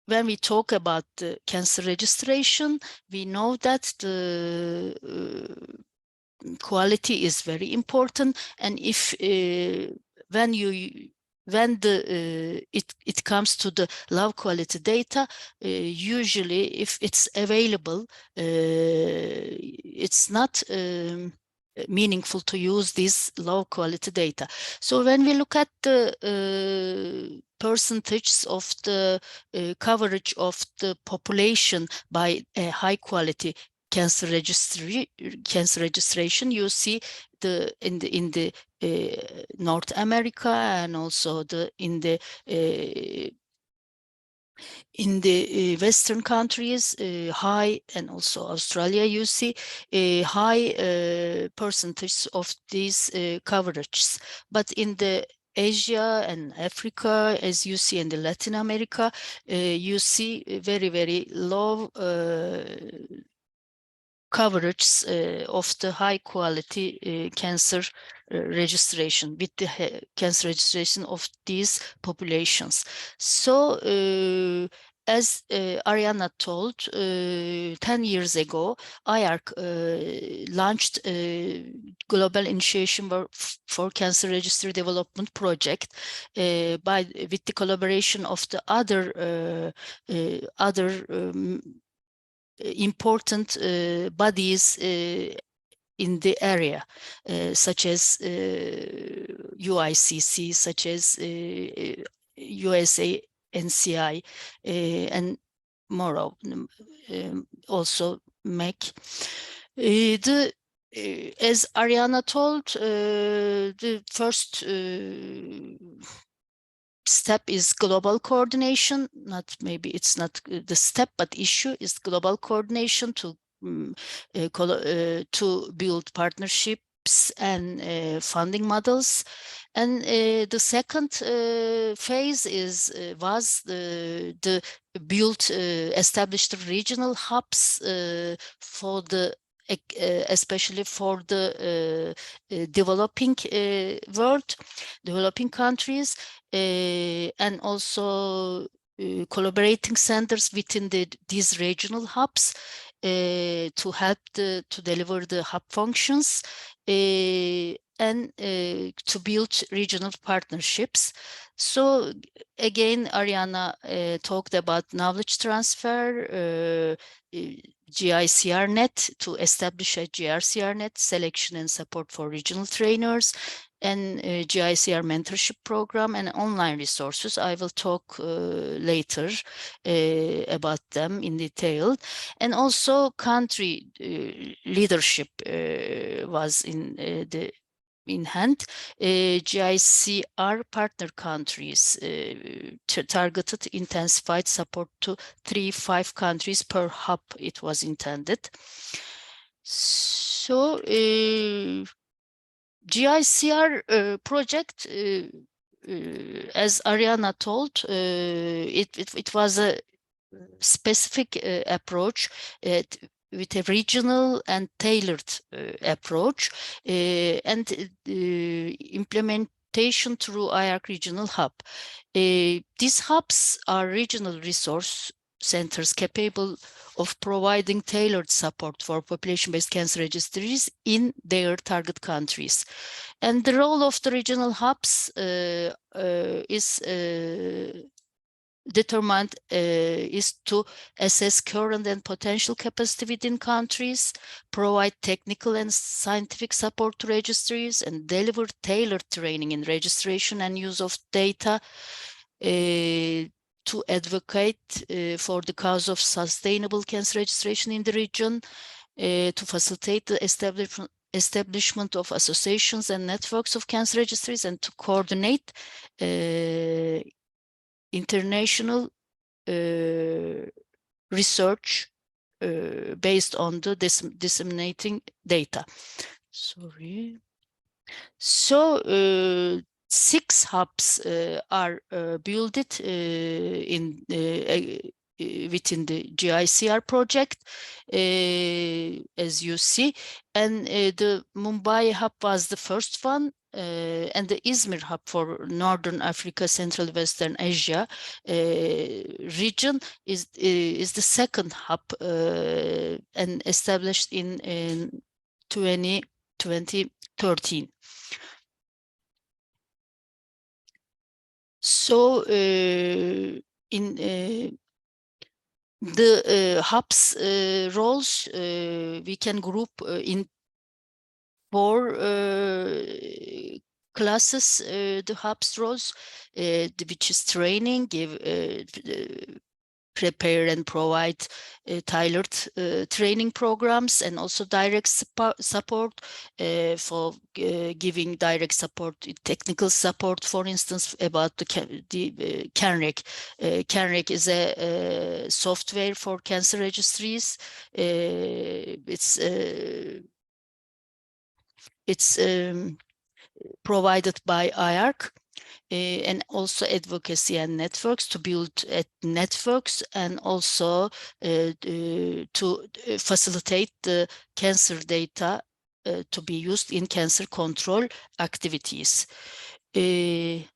when we talk about the cancer registration, we know that the quality is very important, and if when it comes to the low quality data, usually if it's available, it's not meaningful to use this low quality data. So when we look at the percentages of the coverage of the population by a high quality cancer registration, you see in the North America, and also in the Western countries, high, and also Australia, you see a high percentage of these coverages. But in the Asia and Africa, as you see in the Latin America, you see very, very low coverage of the high quality cancer registration, with the cancer registration of these populations. So as Ariana told, 10 years ago, IARC launched a global initiation for cancer registry development project with the collaboration of the other important bodies in the area, such as UICC, such as USA NCI, and more also MEC. As Ariana told, the first step is global coordination. Maybe it's not the step, but issue is global coordination to build partnerships and funding models. And the second phase was the established regional hubs for the especially for the developing world, developing countries, and also collaborating centers within these regional hubs to help to deliver the hub functions and to build regional partnerships. So again, Ariana talked about knowledge transfer, GICR net, to establish a GRCR net, selection and support for regional trainers, and GICR mentorship program, and online resources. I will talk later about them in detail. And also country leadership was in hand. GICR partner countries targeted intensified support to 3-5 countries per hub. It was intended. So GICR project, as Ariana told, it was a specific approach with a regional and tailored approach, and implementation through IARC Regional Hub. These hubs are regional resource centers capable of providing tailored support for population-based cancer registries in their target countries. And the role of the regional hubs is determined is to assess current and potential capacity within countries, provide technical and scientific support to registries, and deliver tailored training in registration and use of data to advocate for the cause of sustainable cancer registration in the region, to facilitate the establishment of associations and networks of cancer registries, and to coordinate international research based on the disseminating data. Sorry. So 6 hubs are built in within the GICR project, as you see, and the Mumbai hub was the first one, and the Izmir hub for Northern Africa, Central Western Asia region is the second hub and established in 2013. So in the hubs roles we can group in 4 classes, the hubs roles, which is training, prepare and provide tailored training programs, and also direct support for giving direct support, technical support, for instance, about the CANREG. CANREG is a software for cancer registries. It's provided by IARC. And also advocacy and networks, to build networks, and also to facilitate the cancer data to be used in cancer control activities. And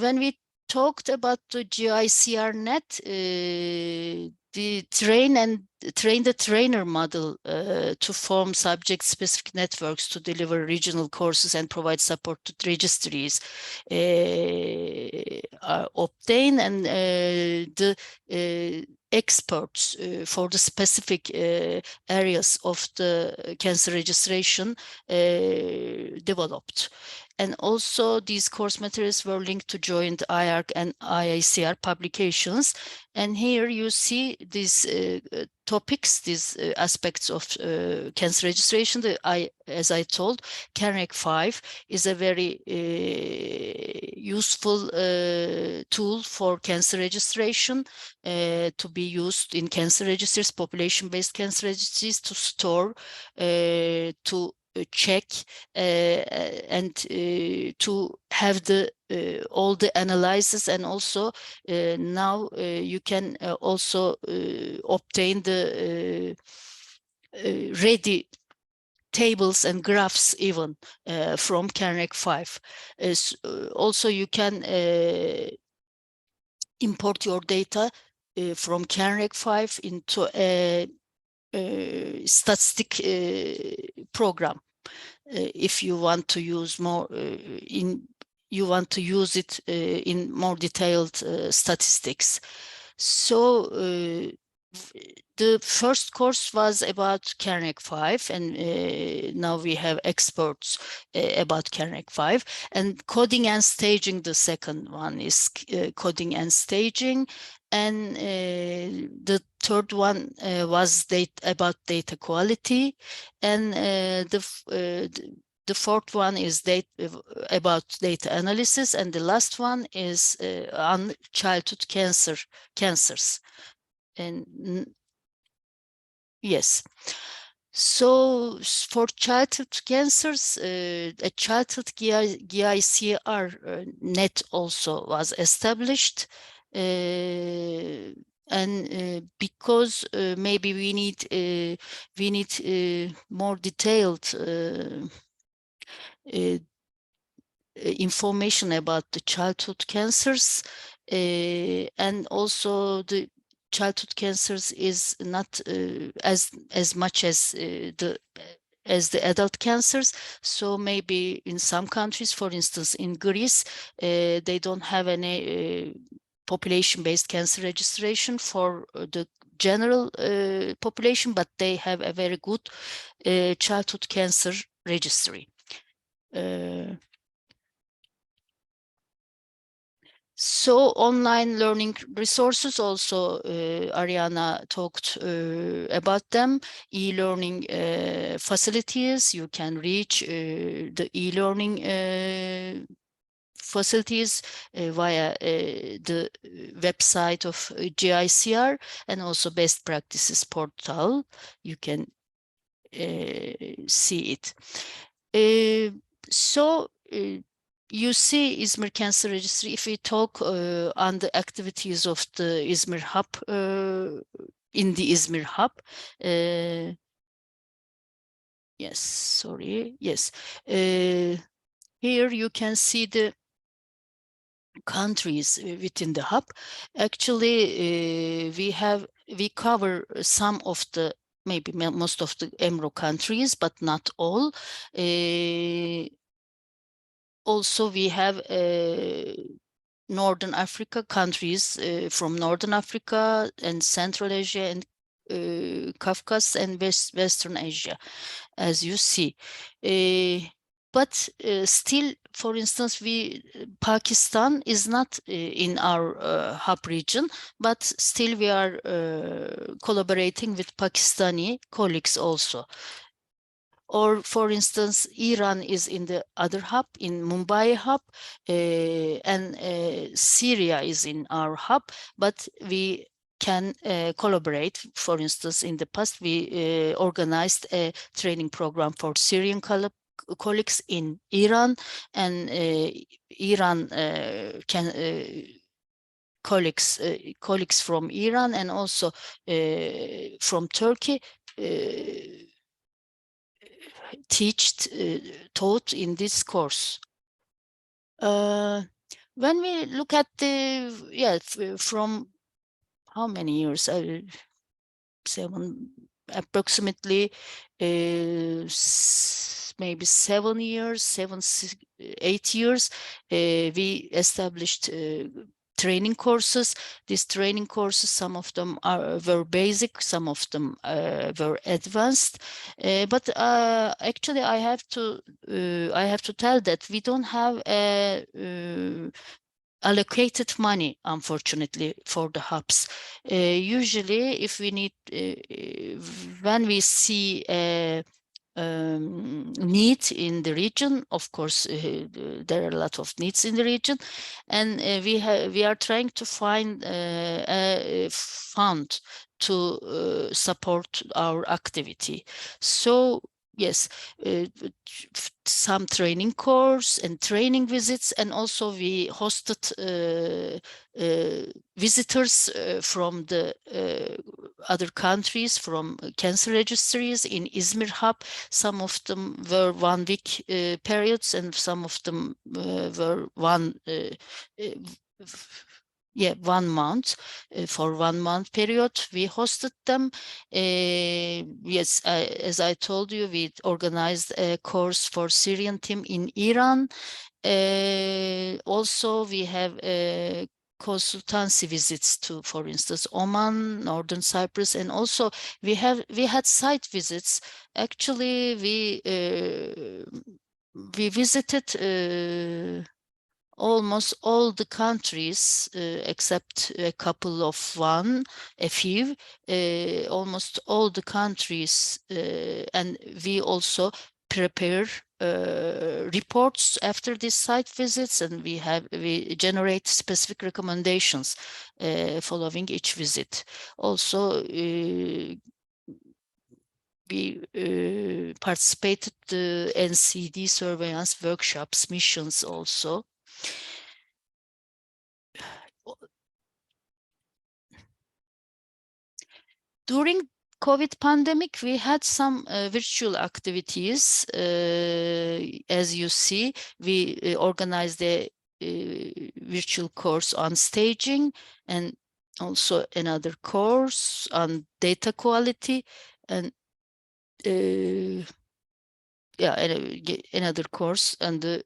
when we talked about the GICR net, the train the trainer model to form subject-specific networks to deliver regional courses and provide support to registries are obtained, and the experts for the specific areas of the cancer registration developed. And also these course materials were linked to joint IARC and IACR publications. And here you see these topics, these aspects of cancer registration. As I told, CANREG 5 is a very useful tool for cancer registration to be used in cancer registries, population-based cancer registries, to store, to check and to have the all the analysis, and also now you can also obtain the ready tables and graphs even from CANREG 5. Also you can import your data from CANREG 5 into a statistic program if you want to use more you want to use it in more detailed statistics. So the first course was about CANREG 5, and now we have experts about CANREG 5. And coding and staging, the second one is coding and staging. And the third one was about data quality. And the fourth one is about data analysis. And the last one is on childhood cancers. And yes. So for childhood cancers, a childhood GICR net also was established. And because maybe we need more detailed information about the childhood cancers, and also the childhood cancers is not as much as the adult cancers. So maybe in some countries, for instance, in Greece, they don't have any population-based cancer registration for the general population, but they have a very good childhood cancer registry. So online learning resources also, Ariana talked about them. E-learning facilities, you can reach the e-learning facilities via the website of GICR, and also best practices portal. You can see it. You see Izmir Cancer Registry. If we talk on the activities of the Izmir Hub, in the Izmir Hub, yes, sorry, yes. Here you can see the countries within the hub. Actually, we cover some of the, maybe most of the EMRO countries, but not all. Also, we have Northern Africa countries, from Northern Africa and Central Asia and Caucasus and Western Asia, as you see. But still, for instance, Pakistan is not in our hub region, but still we are collaborating with Pakistani colleagues also. Or for instance, Iran is in the other hub, in Mumbai hub, and Syria is in our hub, but we can collaborate. For instance, in the past, we organized a training program for Syrian colleagues in Iran, and Iran colleagues from Iran and also from Turkey taught in this course. When we look at from how many years? Approximately maybe 7 years, 8 years, we established training courses. These training courses, some of them were basic, some of them were advanced. But actually, I have to tell that we don't have allocated money, unfortunately, for the hubs. Usually, if we need, when we see need in the region, of course, there are a lot of needs in the region, and we are trying to find a fund to support our activity. So yes, some training course and training visits, and also we hosted visitors from the other countries, from cancer registries in Izmir hub. Some of them were 1 week periods, and some of them were 1 month. For 1 month period, we hosted them. Yes, as I told you, we organized a course for Syrian team in Iran. Also, we have consultancy visits to, for instance, Oman, Northern Cyprus, and also we had site visits. Actually, we visited almost all the countries except a few, almost all the countries, and we also prepare reports after these site visits, and we generate specific recommendations following each visit. Also, we participated the NCD surveillance workshops, missions also. During COVID pandemic, we had some virtual activities. As you see, we organized a virtual course on staging, and also another course on data quality, and another course on the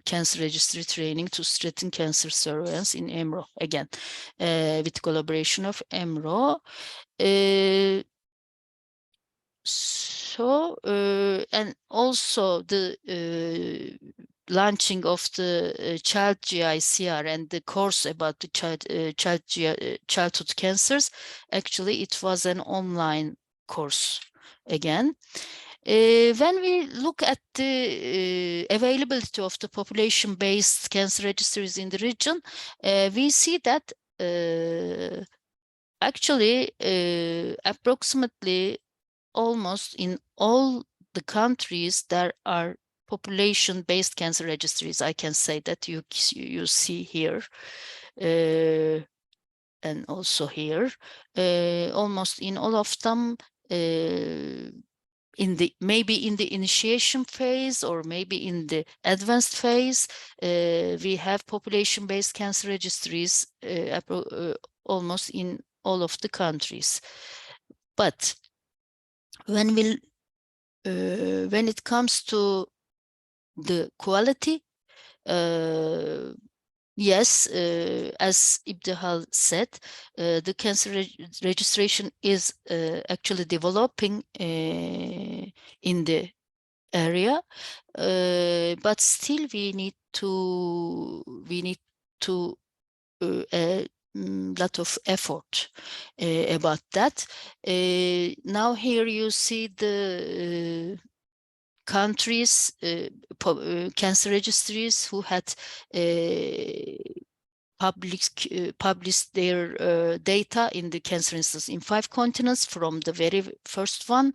cancer registry training to strengthen cancer surveillance in EMRO, again with collaboration of EMRO. And also the launching of the child GICR and the course about the childhood cancers, actually it was an online course again. When we look at the availability of the population-based cancer registries in the region, we see that actually approximately almost in all the countries there are population-based cancer registries. I can say that you see here and also here, almost in all of them, maybe in the initiation phase or maybe in the advanced phase, we have population-based cancer registries almost in all of the countries. But when it comes to the quality, yes, as Ibtihal said, the cancer registration is actually developing in the area, but still we need to a lot of effort about that. Now here you see the countries, cancer registries who had published their data in the cancer instance in 5 continents from the very first one.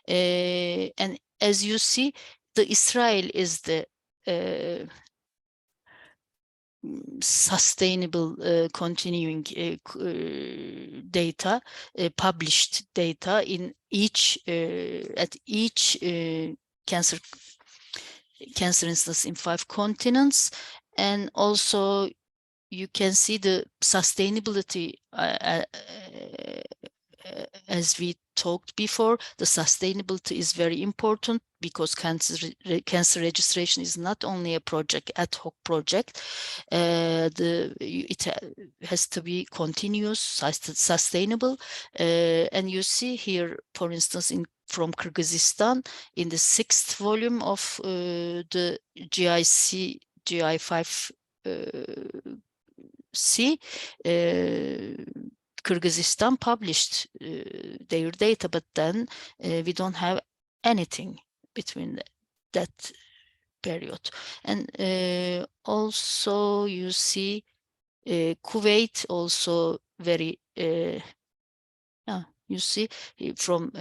And as you see, the Israel is the sustainable continuing data, published data in each at each cancer instance in 5 continents. And also you can see the sustainability as we talked before. The sustainability is very important because cancer registration is not only a project, ad hoc project. It has to be continuous, sustainable. And you see here, for instance, from Kyrgyzstan, in the 6th volume of the GI5C, Kyrgyzstan published their data, but then we don't have anything between that period. And also you see Kuwait also very you see from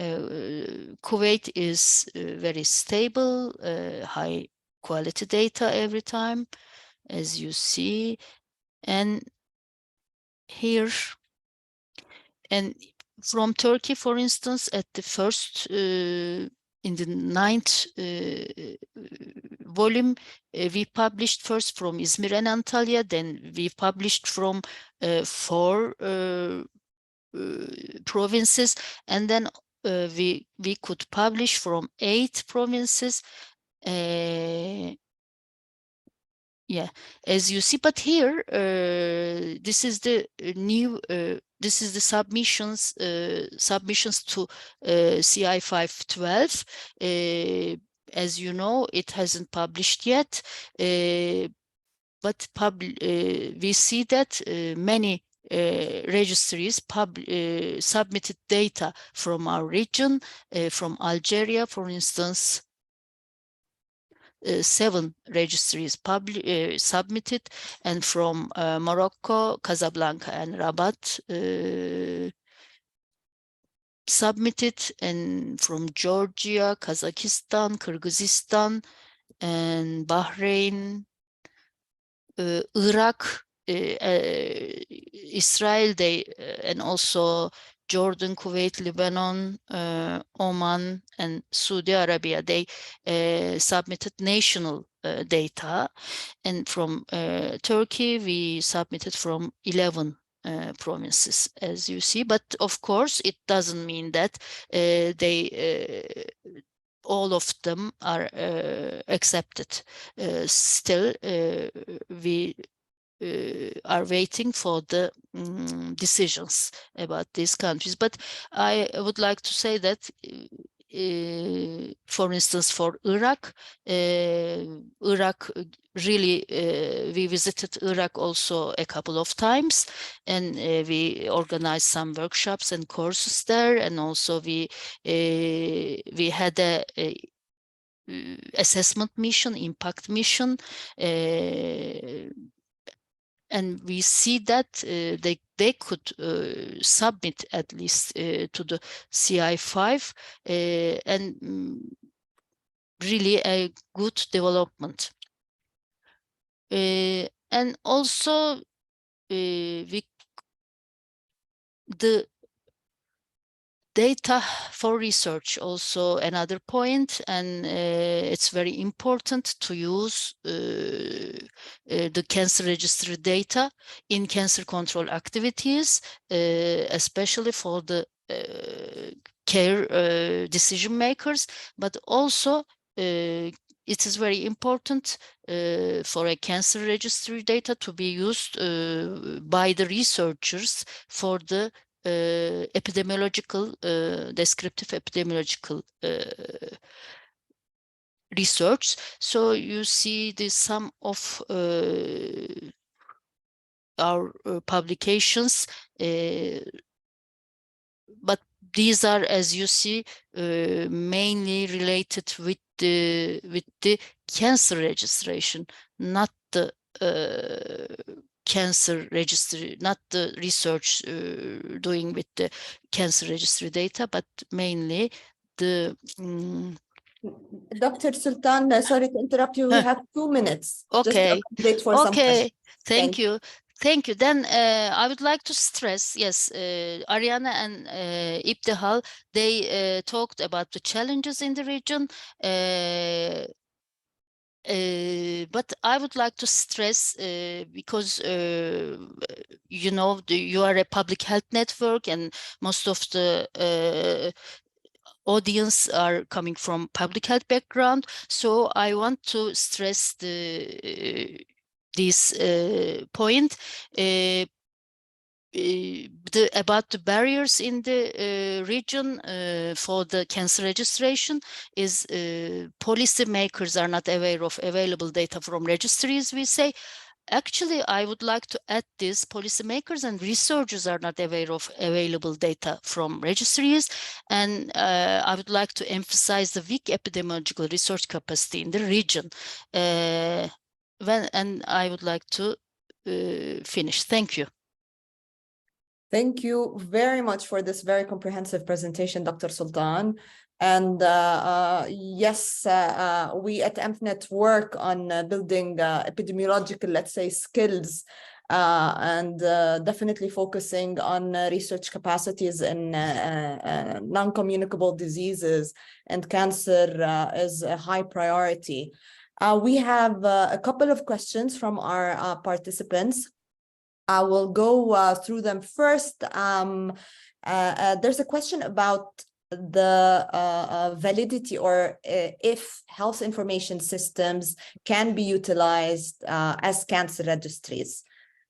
Kuwait is very stable, high quality data every time, as you see. And here, and from Turkey, for instance, at the first in the 9th volume, we published first from Izmir and Antalya, then we published from 4 provinces, and then we could publish from 8 provinces. Yeah, as you see, but here this is the new this is the submissions to CI 512. As you know, it hasn't published yet, but we see that many registries submitted data from our region, from Algeria, for instance. 7 registries submitted, and from Morocco, Casablanca, and Rabat submitted, and from Georgia, Kazakhstan, Kyrgyzstan, and Bahrain, Iraq, Israel, and also Jordan, Kuwait, Lebanon, Oman, and Saudi Arabia. They submitted national data, and from Turkey we submitted from 11 provinces, as you see. But of course, it doesn't mean that all of them are accepted. Still, we are waiting for the decisions about these countries. But I would like to say that, for instance, for Iraq, really, we visited Iraq also a couple of times, and we organized some workshops and courses there, and also we had a assessment mission, impact mission, and we see that they could submit at least to the CI5, and really a good development. And also the data for research, also another point, and it's very important to use the cancer registry data in cancer control activities, especially for the care decision makers, but also it is very important for a cancer registry data to be used by the researchers for the epidemiological, descriptive epidemiological research. So you see the sum of our publications, but these are, as you see, mainly related with the cancer registration, not the cancer registry, not the research doing with the cancer registry data, but mainly the Dr. Sultan, sorry to interrupt you. We have 2 minutes. Okay. Just to for some questions. Thank you. Thank you. Then I would like to stress, yes, Ariana and Ibtihal, they talked about the challenges in the region. But I would like to stress, because you know, you are a public health network, and most of the audience are coming from public health background. So I want to stress this point. About the barriers in the region for the cancer registration is policymakers are not aware of available data from registries, we say. Actually, I would like to add this: policymakers and researchers are not aware of available data from registries, and I would like to emphasize the weak epidemiological research capacity in the region. And I would like to finish. Thank you. Thank you very much for this very comprehensive presentation, Dr. Sultan. And yes, we at EMPNet work on building epidemiological, let's say, skills, and definitely focusing on research capacities in non-communicable diseases, and cancer is a high priority. We have a couple of questions from our participants. I will go through them first. There's a question about the validity, or if health information systems can be utilized as cancer registries.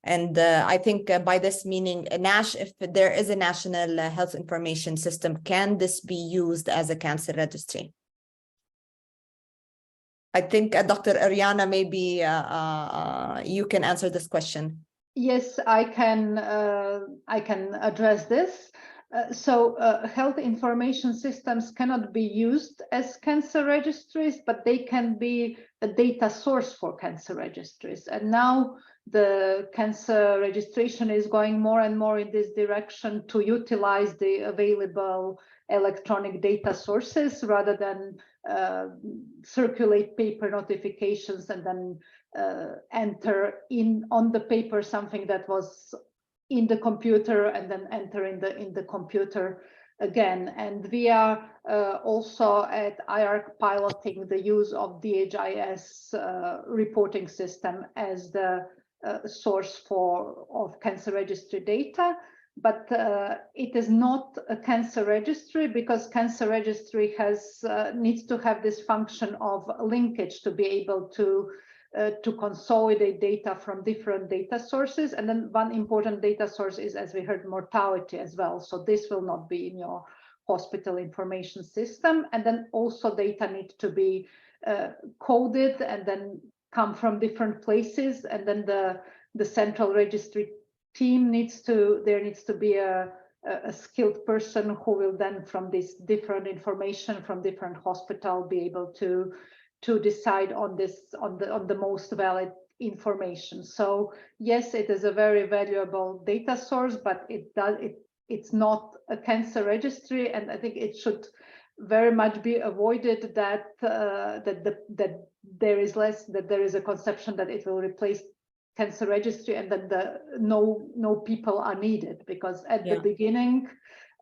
And I think by this meaning, if there is a national health information system, can this be used as a cancer registry? I think Dr. Ariana, maybe you can answer this question. Yes, I can address this. So health information systems cannot be used as cancer registries, but they can be a data source for cancer registries. And now the cancer registration is going more and more in this direction, to utilize the available electronic data sources rather than circulate paper notifications and then enter on the paper something that was in the computer and then enter in the computer again. And we are also at IARC piloting the use of DHIS reporting system as the source of cancer registry data, but it is not a cancer registry because cancer registry needs to have this function of linkage to be able to consolidate data from different data sources. And then one important data source is, as we heard, mortality as well. So this will not be in your hospital information system. And then also data need to be coded and then come from different places. And then the central registry team needs to be a skilled person who will then, from this different information from different hospital, be able to decide on the most valid information. So yes, it is a very valuable data source, but it's not a cancer registry, and I think it should very much be avoided that there is a conception that it will replace cancer registry and that no people are needed, because at the beginning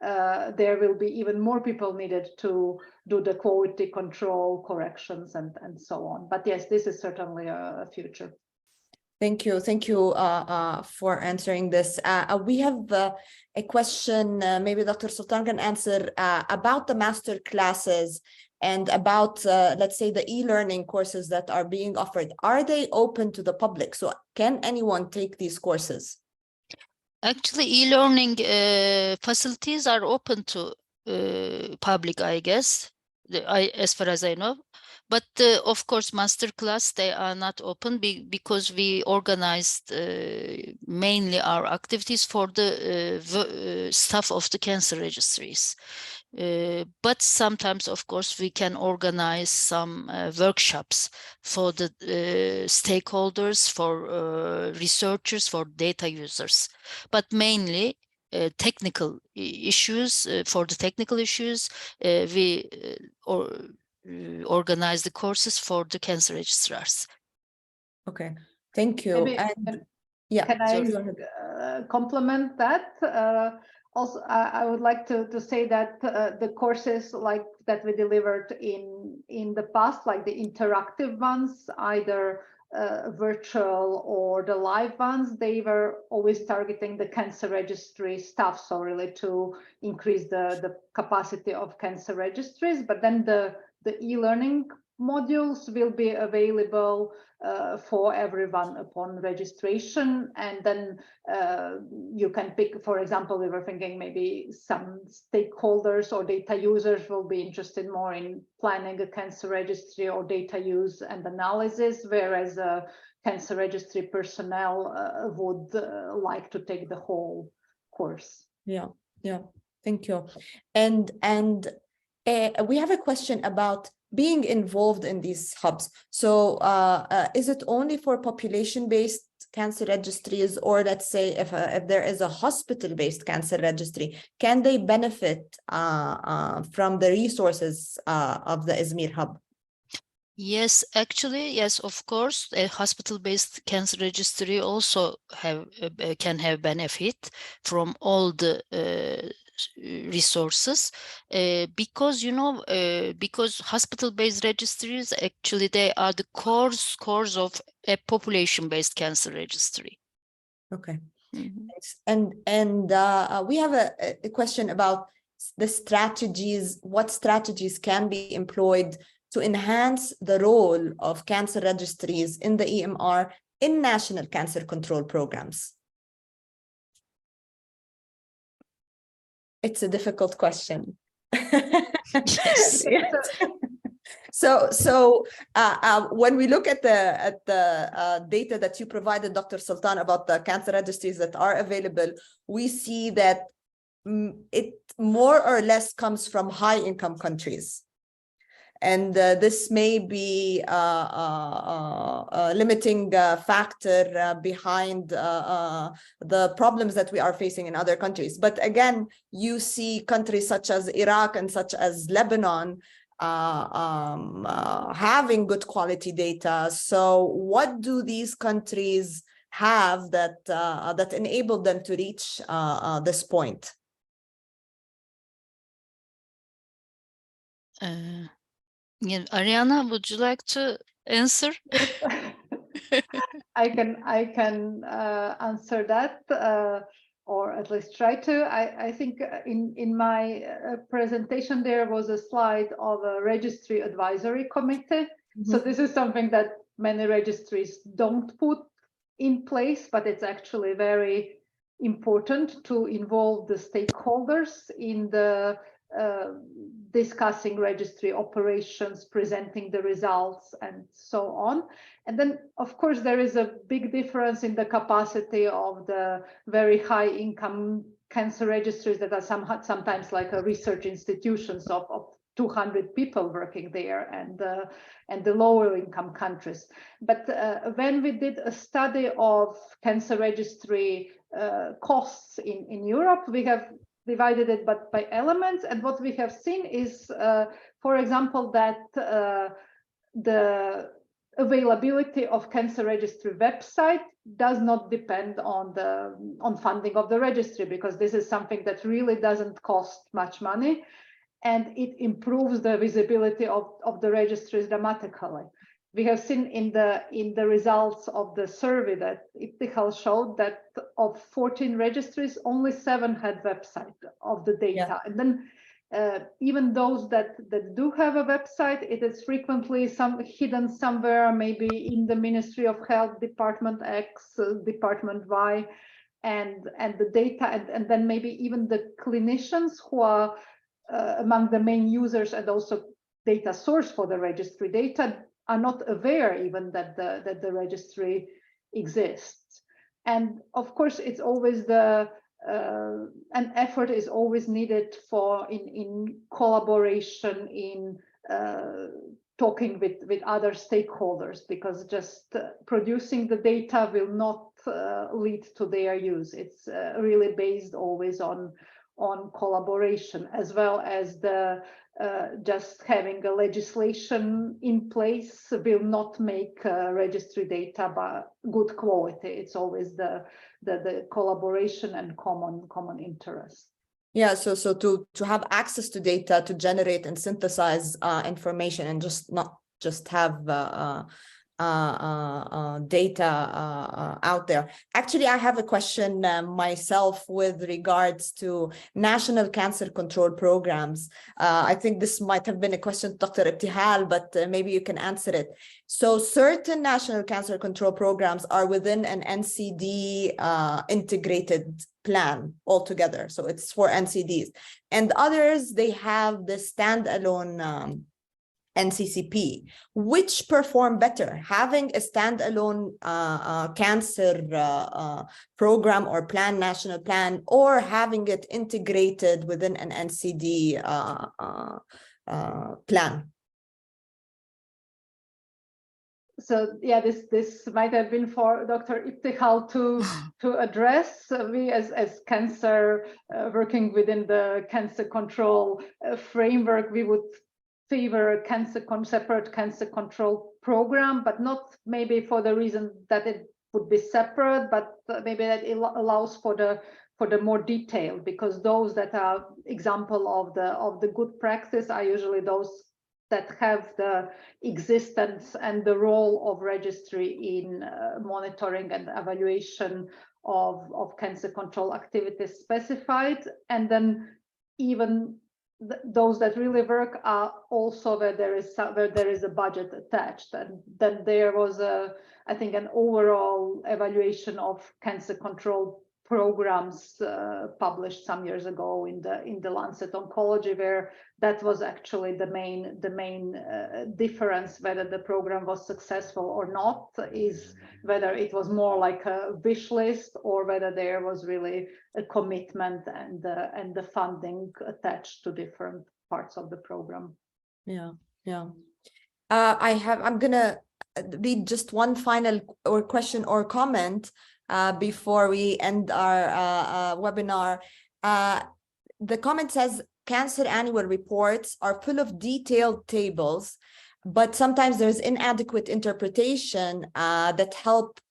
there will be even more people needed to do the quality control corrections and so on. But yes, this is certainly a future. Thank you for answering this. We have a question, maybe Dr. Sultan can answer, about the master classes and about, let's say, the e-learning courses that are being offered. Are they open to the public? So can anyone take these courses? Actually, e-learning facilities are open to public, I guess, as far as I know. But of course, masterclass, they are not open because we organized mainly our activities for the staff of the cancer registries. But sometimes, of course, we can organize some workshops for the stakeholders, for researchers, for data users. But mainly technical issues, for the technical issues, we organize the courses for the cancer registrars. Okay, thank you. Maybe, and yeah, can I complement that? Also, I would like to say that the courses like that we delivered in the past, like the interactive ones, either virtual or the live ones, they were always targeting the cancer registry staff, so really to increase the capacity of cancer registries. But then the e-learning modules will be available for everyone upon registration, and then you can pick, for example, we were thinking maybe some stakeholders or data users will be interested more in planning a cancer registry or data use and analysis, whereas cancer registry personnel would like to take the whole course. Yeah, thank you. And we have a question about being involved in these hubs. So is it only for population-based cancer registries, or let's say if there is a hospital-based cancer registry, can they benefit from the resources of the Izmir hub? Yes, actually, yes, of course, a hospital-based cancer registry also can have benefit from all the resources, because because hospital-based registries, actually they are the cores of a population-based cancer registry. Okay. And we have a question about the strategies. What strategies can be employed to enhance the role of cancer registries in the EMR in national cancer control programs? It's a difficult question. Yes. So when we look at the data that you provided, Dr. Sultan, about the cancer registries that are available, we see that it more or less comes from high-income countries. And this may be a limiting factor behind the problems that we are facing in other countries. But again, you see countries such as Iraq and such as Lebanon having good quality data. So what do these countries have that enable them to reach this point? Ariana, would you like to answer? I can answer that, or at least try to. I think in my presentation there was a slide of a registry advisory committee. So this is something that many registries don't put in place, but it's actually very important to involve the stakeholders in the discussing registry operations, presenting the results, and so on. And then, of course, there is a big difference in the capacity of the very high income cancer registries that are sometimes like a research institutions of 200 people working there, and the lower income countries. But when we did a study of cancer registry costs in Europe, we have divided it but by elements, and what we have seen is, for example, that the availability of cancer registry website does not depend on funding of the registry, because this is something that really doesn't cost much money, and it improves the visibility of the registries dramatically. We have seen in the results of the survey that Iptikhal showed that of 14 registries, only 7 had website of the data. Yeah. And then even those that do have a website, it is frequently hidden somewhere, maybe in the Ministry of Health, Department X, Department Y, and the data, and then maybe even the clinicians who are among the main users and also data source for the registry data are not aware even that the registry exists. And of course, it's always an effort is always needed for in collaboration, in talking with other stakeholders, because just producing the data will not lead to their use. It's really based always on collaboration, as well as the just having a legislation in place will not make registry data but good quality. It's always the collaboration and common interest. Yeah, so to have access to data, to generate and synthesize information, and not just have data out there. Actually, I have a question myself with regards to national cancer control programs. I think this might have been a question to Dr. Ibtihal, but maybe you can answer it. So certain national cancer control programs are within an NCD integrated plan altogether. So it's for NCDs. And others, they have the standalone NCCP. Which perform better, having a standalone cancer program or plan, national plan, or having it integrated within an NCD plan? So yeah, this might have been for Dr. Ibtihal to address. We as cancer working within the cancer control framework, we would favor a separate cancer control program, but not maybe for the reason that it would be separate, but maybe that it allows for the more detail, because those that are example of the good practice are usually those that have the existence and the role of registry in monitoring and evaluation of cancer control activities specified, and then even those that really work are also where there is a budget attached. And then there was I think an overall evaluation of cancer control programs published some years ago in the Lancet Oncology, where that was actually the main difference, whether the program was successful or not, is whether it was more like a wish list or whether there was really a commitment and the funding attached to different parts of the program. Yeah. I'm gonna read just one final question or comment before we end our webinar. The comment says, cancer annual reports are full of detailed tables, but sometimes there's inadequate interpretation that help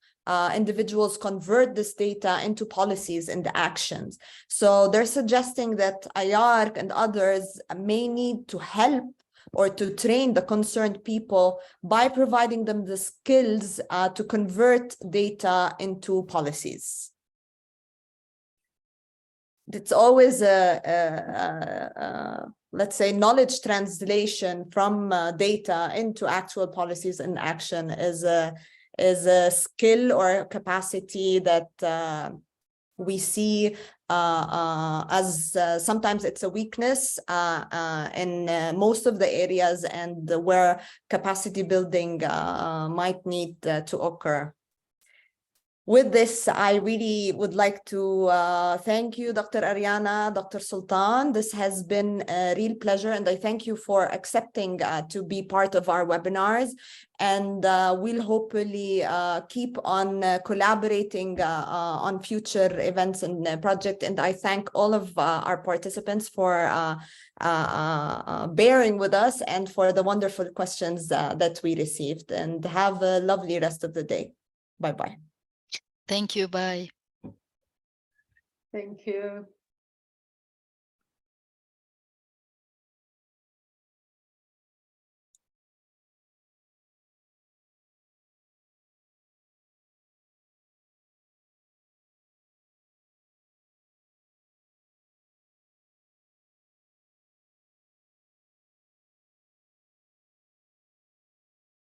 individuals convert this data into policies and actions. So they're suggesting that IARC and others may need to help or to train the concerned people by providing them the skills to convert data into policies. It's always let's say, knowledge translation from data into actual policies and action is a skill or a capacity that we see as sometimes it's a weakness in most of the areas, and where capacity building might need to occur. With this, I really would like to thank you, Dr. Ariana, Dr. Sultan. This has been a real pleasure, and I thank you for accepting to be part of our webinars. And we'll hopefully keep on collaborating on future events and projects. And I thank all of our participants for bearing with us and for the wonderful questions that we received. And have a lovely rest of the day. Bye-bye. Thank you. Bye. Thank you.